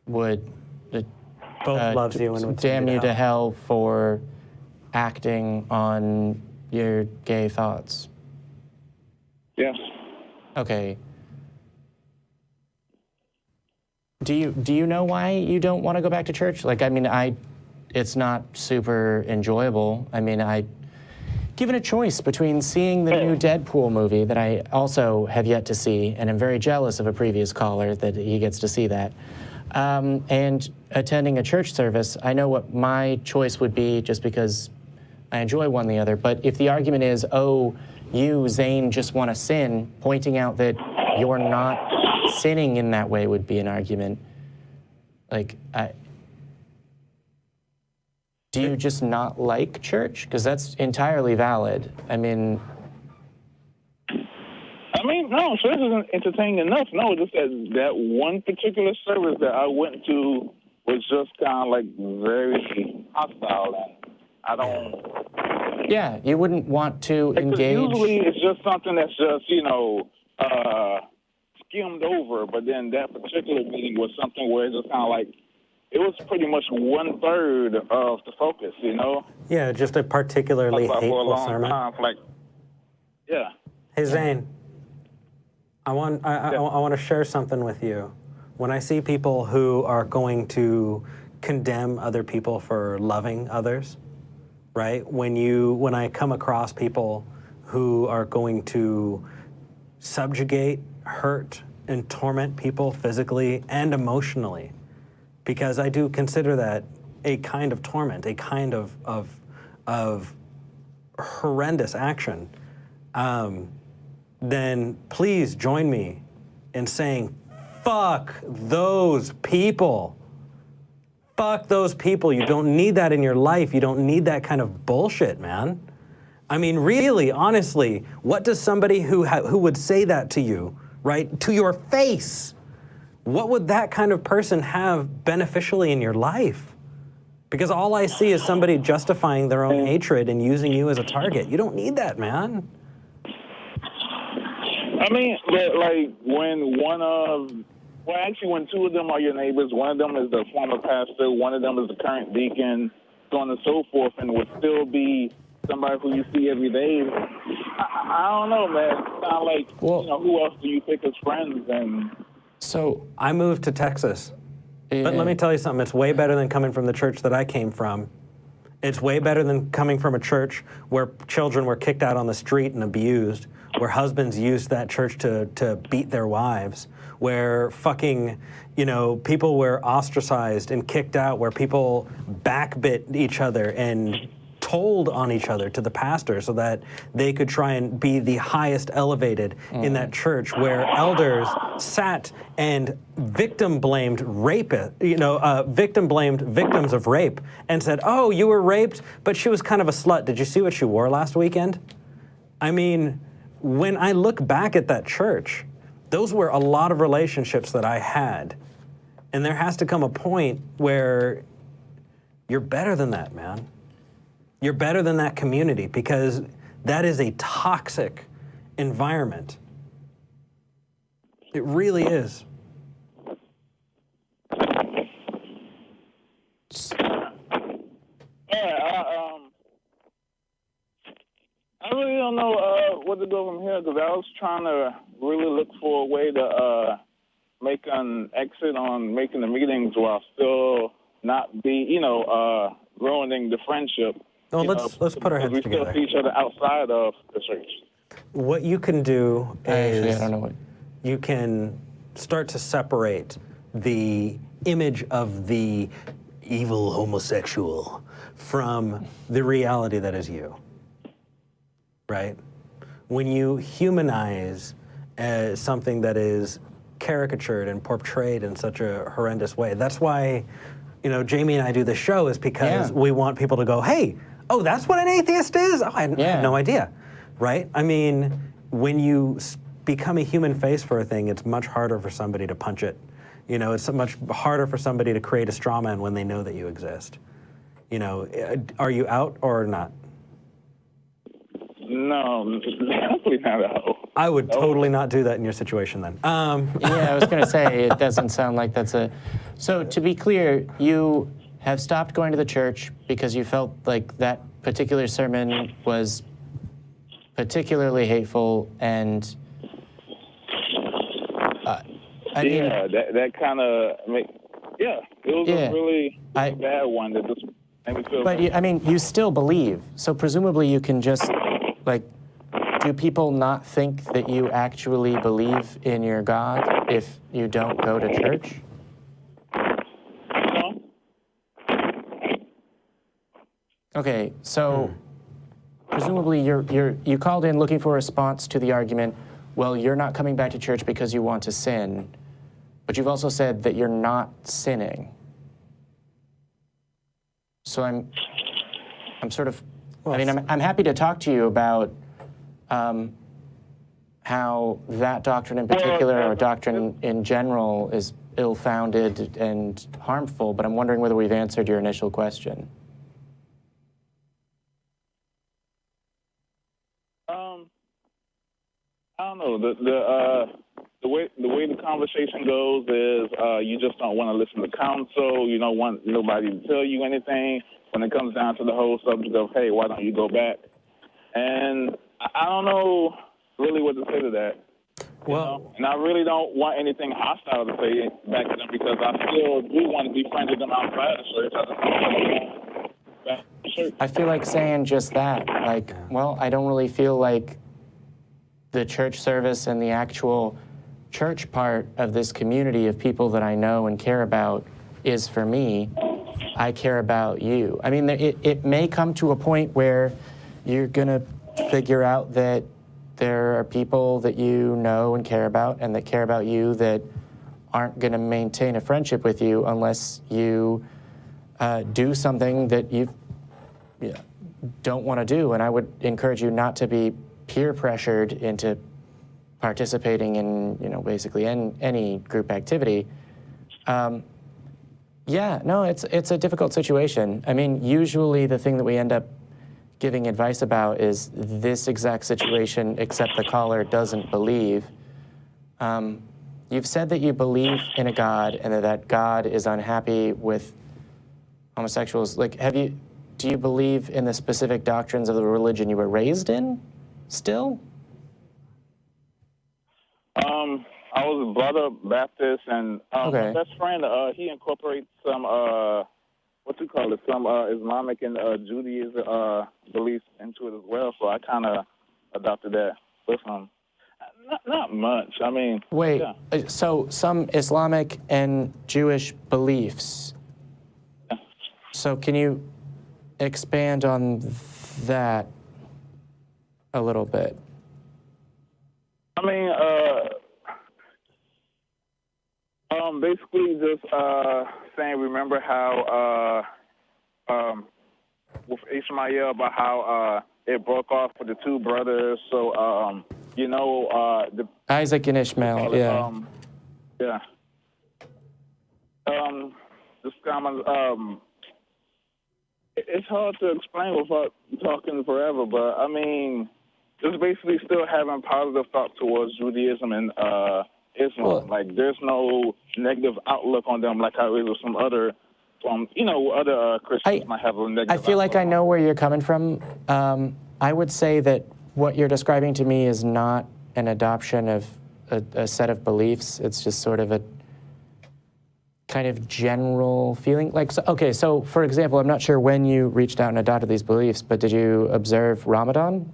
would
both loves you and would
damn you to hell for acting on your gay thoughts?
Yes.
Okay. Do you know why you don't want to go back to church? It's not super enjoyable. Given a choice between seeing the new Deadpool movie that I also have yet to see, and I'm very jealous of a previous caller that he gets to see that, and attending a church service, I know what my choice would be just because I enjoy one or the other. But if the argument is, oh, you, Zane, just want to sin, pointing out that you're not sinning in that way would be an argument. Do you just not like church? Because that's entirely valid.
No, church isn't entertaining enough. No, just that one particular service that I went to was just kind of very hostile, and I don't...
Yeah, you wouldn't want to engage...
Usually it's just something that's just, skimmed over, but then that particular meeting was something where it's just kind of it was pretty much 1/3 of the focus,
Yeah, just a particularly hateful sermon.
Yeah.
Hey, Zane, I want to share something with you. When I see people who are going to condemn other people for loving others, right? When I come across people who are going to subjugate, hurt, and torment people physically and emotionally, because I do consider that a kind of torment, a kind of horrendous action, then please join me in saying, fuck those people. Fuck those people. You don't need that in your life. You don't need that kind of bullshit, man. Really, honestly, what does somebody who would say that to you, right, to your face, what would that kind of person have beneficially in your life? Because all I see is somebody justifying their own hatred and using you as a target. You don't need that, man.
When two of them are your neighbors, one of them is the former pastor, one of them is the current deacon, so on and so forth, and would still be somebody who you see every day. I don't know, man. It's kind of who else do you pick as friends?
So I moved to Texas. But let me tell you something. It's way better than coming from the church that I came from. It's way better than coming from a church where children were kicked out on the street and abused, where husbands used that church to beat their wives, where people were ostracized and kicked out, where people backbit each other and told on each other to the pastor so that they could try and be the highest elevated in that church, where elders sat and victim blamed victims of rape and said, oh, you were raped, but she was kind of a slut. Did you see what she wore last weekend? When I look back at that church, those were a lot of relationships that I had. And there has to come a point where you're better than that, man. You're better than that community, because that is a toxic environment. It really is.
I really don't know what to do from here because I was trying to really look for a way to make an exit on making the meetings while still not be, ruining the friendship.
Well, let's put our heads together.
We still see each other outside of the church.
What you can do is
I don't know what.
You can start to separate the image of the evil homosexual from the reality that is you, right? When you humanize something that is caricatured and portrayed in such a horrendous way, that's why, Jamie and I do this show is because we want people to go, hey, oh, that's what an atheist is? Oh, I had no idea, right? I mean, when you become a human face for a thing, it's much harder for somebody to punch it. It's much harder for somebody to create a straw man when they know that you exist. Are you out or not?
No, definitely not out.
I would totally not do that in your situation then.
Yeah, I was going to say, it doesn't sound like that's a... So to be clear, you have stopped going to the church because you felt like that particular sermon was particularly hateful and... I mean,
that kind of it was a really bad one that just made me feel.
But you still believe, so presumably you can just do people not think that you actually believe in your God if you don't go to church?
No.
Okay, so presumably you called in looking for a response to the argument. Well, you're not coming back to church because you want to sin. But you've also said that you're not sinning. So I'm sort of, I'm happy to talk to you about how that doctrine in particular, or doctrine in general, is ill-founded and harmful, but I'm wondering whether we've answered your initial question.
I don't know. The way the conversation goes is you just don't want to listen to counsel. You don't want nobody to tell you anything when it comes down to the whole subject of, hey, why don't you go back? And I don't know really what to say to that. And I really don't want anything hostile to say back to them because I still do want to be friends with them outside the church.
I feel like saying just that. I don't really feel like the church service and the actual church part of this community of people that I know and care about is for me. I care about you. I mean, it may come to a point where you're going to figure out that there are people that you know and care about and that care about you that aren't going to maintain a friendship with you unless you do something that you don't want to do. And I would encourage you not to be peer pressured into participating in, basically any group activity. It's a difficult situation. I mean, usually the thing that we end up giving advice about is this exact situation, except the caller doesn't believe. You've said that you believe in a God and that God is unhappy with homosexuals. Do you believe in the specific doctrines of the religion you were raised in still?
I was brought up Baptist, and my best friend, he incorporates some, some Islamic and Judaism beliefs into it as well, so I kind of adopted that with him. Not much, I mean...
Wait, so some Islamic and Jewish beliefs.
Yeah.
So can you expand on that a little bit?
I mean, basically just saying, remember how with Ishmael, about how it broke off with the two brothers. So,
Isaac and Ishmael,
this kind it's hard to explain without talking forever, but I mean, just basically still having positive thoughts towards Judaism and Islam.
Well,
like, there's no negative outlook on them like how it is with some other, other Christians might have a negative
I feel like I know where you're coming from. I would say that what you're describing to me is not an adoption of a set of beliefs. It's just sort of a kind of general feeling. Like, so for example, I'm not sure when you reached out and adopted these beliefs, but did you observe Ramadan?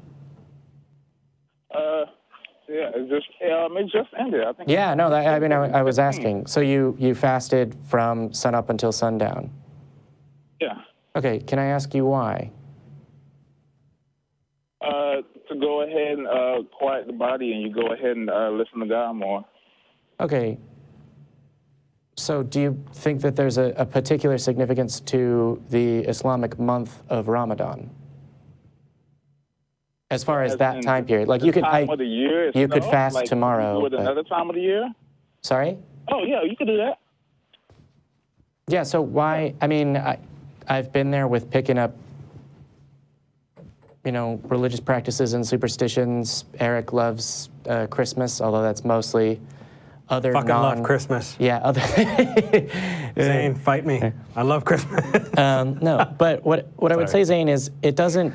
Yeah, it just ended. I think.
Yeah, no, I was asking. So you fasted from sunup until sundown?
Yeah.
Okay, can I ask you why?
To go ahead and quiet the body, and you go ahead and listen to God more.
Okay. So do you think that there's a particular significance to the Islamic month of Ramadan? As far as that time period, like you could,
time of the year
you could
itself?
fast
Like,
tomorrow.
do it another time of the year?
Sorry?
Oh yeah, you could do that.
Yeah. So why? I mean, I've been there with picking up, religious practices and superstitions. Eric loves Christmas, although that's mostly other
Fucking love Christmas.
Yeah, other.
Zane, fight me. I love Christmas.
No, but what I would say, Zane, is it doesn't.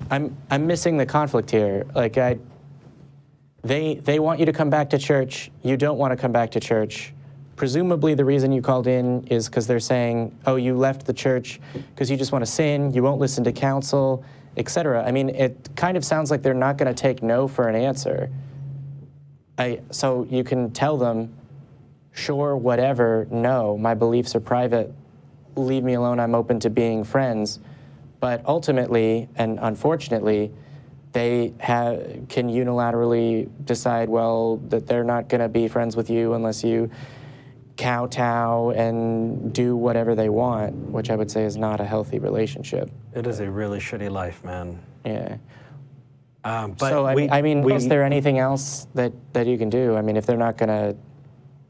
I'm missing the conflict here. Like they want you to come back to church. You don't want to come back to church. Presumably, the reason you called in is because they're saying, "Oh, you left the church because you just want to sin. You won't listen to counsel, etc." I mean, it kind of sounds like they're not going to take no for an answer. So you can tell them, "Sure, whatever. No, my beliefs are private. Leave me alone. I'm open to being friends." But ultimately, and unfortunately, they can unilaterally decide, well, that they're not going to be friends with you unless you kowtow and do whatever they want, which I would say is not a healthy relationship.
It is a really shitty life, man.
Yeah.
But
so, is there anything else that you can do? I mean, if they're not going to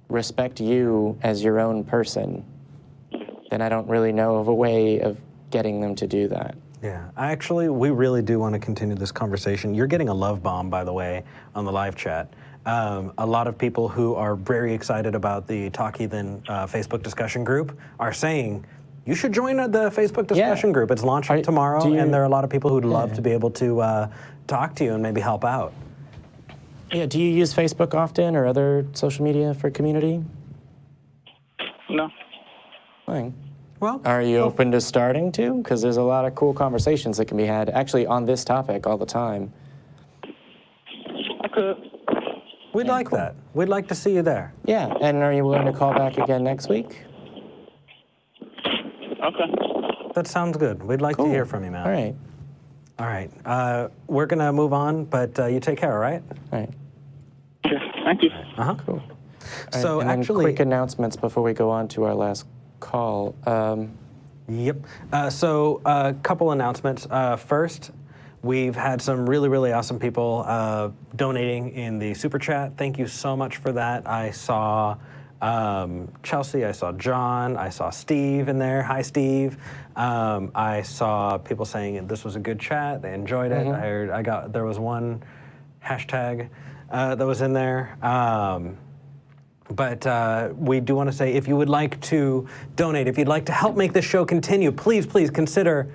respect you as your own person, then I don't really know of a way of getting them to do that.
Yeah, we really do want to continue this conversation. You're getting a love bomb, by the way, on the live chat. A lot of people who are very excited about the Talk Heathen Facebook discussion group are saying, you should join the Facebook discussion group. It's launching tomorrow, and there are a lot of people who'd love to be able to talk to you and maybe help out.
Yeah, do you use Facebook often or other social media for community?
No.
Fine.
Well,
are you open to starting to? Because there's a lot of cool conversations that can be had, actually, on this topic all the time.
I could.
We'd like that. We'd like to see you there.
Yeah, and are you willing to call back again next week?
Okay.
That sounds good. We'd like to hear from you, man.
All right.
All right. We're going to move on, but you take care, all right?
All right.
Yeah, thank you.
Uh-huh.
Cool.
So
and
actually,
quick announcements before we go on to our last call.
Yep. So a couple announcements. First, we've had some really, really awesome people donating in the super chat. Thank you so much for that. I saw Chelsea, I saw John, I saw Steve in there. Hi, Steve. I saw people saying this was a good chat. They enjoyed it. There was one hashtag that was in there. But we do want to say, if you would like to donate, if you'd like to help make this show continue, please consider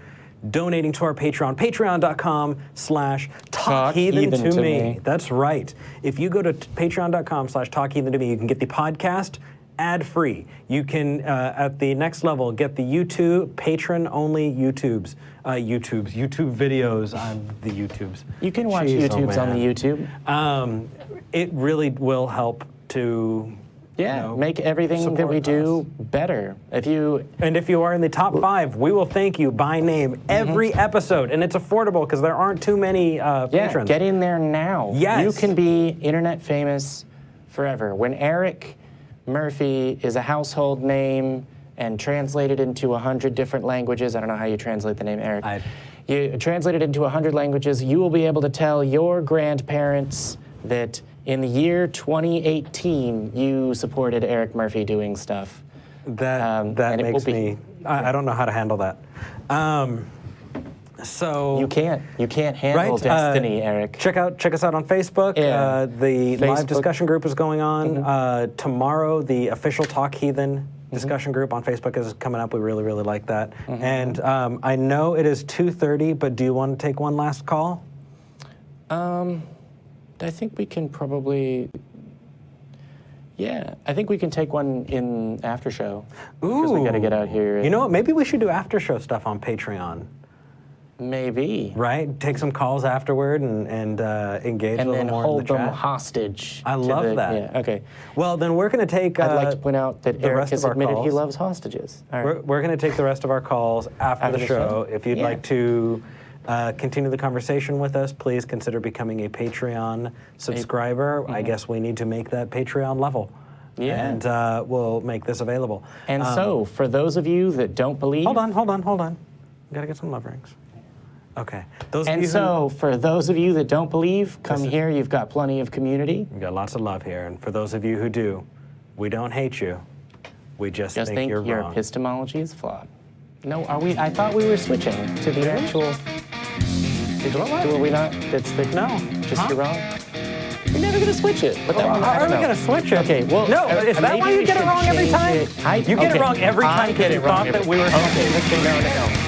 donating to our Patreon, patreon.com/talkheathen-to-me. That's right. If you go to patreon.com/talkheathen-to-me, you can get the podcast ad-free. You can, at the next level, get the YouTube, patron-only YouTube videos on the YouTubes.
You can watch YouTubes on the YouTube.
It really will help to
make everything that we do better. If you
are in the top 5, we will thank you by name every episode, and it's affordable because there aren't too many patrons.
Get in there now.
Yes.
You can be internet famous forever. When Eric Murphy is a household name and translated into 100 different languages, I don't know how you translate the name Eric. You translate it into 100 languages, you will be able to tell your grandparents that in the year 2018, you supported Eric Murphy doing stuff.
That makes me, I don't know how to handle that. So
You can't handle
Right,
destiny, Eric.
check us out on Facebook.
Yeah.
The live
Facebook.
discussion group is going on. Tomorrow, the official Talk Heathen discussion group on Facebook is coming up. We really, really like that. And I know it is 2:30, but do you want to take one last call?
I think we can probably. Yeah, I think we can take one in after show. Because we got to get out here.
You know what? Maybe we should do after show stuff on Patreon.
Maybe.
Right? Take some calls afterward and engage a
And
little
then
more
hold
in the
them
chat.
hostage.
I
to
love that.
Yeah, okay.
Well, then we're going to take.
I'd like to point out that
the
Eric
rest
has
of our
admitted he
calls.
loves hostages. All right.
We're going to take the rest of our calls after the show. If you'd
Yeah.
like to continue the conversation with us, please consider becoming a Patreon subscriber. I guess we need to make that Patreon level.
Yeah.
And we'll make this available.
And so, for those of you that don't believe...
Hold on. We got to get some love rings. Okay. Those of
And
you
so, for those of you that don't believe, come here. You've got plenty of community.
We've got lots of love here. And for those of you who do, we don't hate you. We just think you're
your
wrong.
epistemology is flawed. No, are we? I thought we were switching to the actual... Were we not?
No.
Just you're wrong? We're never going to switch it. But that one,
How are we going to switch it?
Okay, well...
No, is that why you get it wrong every time? You get it wrong every time
I get
because
it
you
wrong
thought that we were...
Okay, no.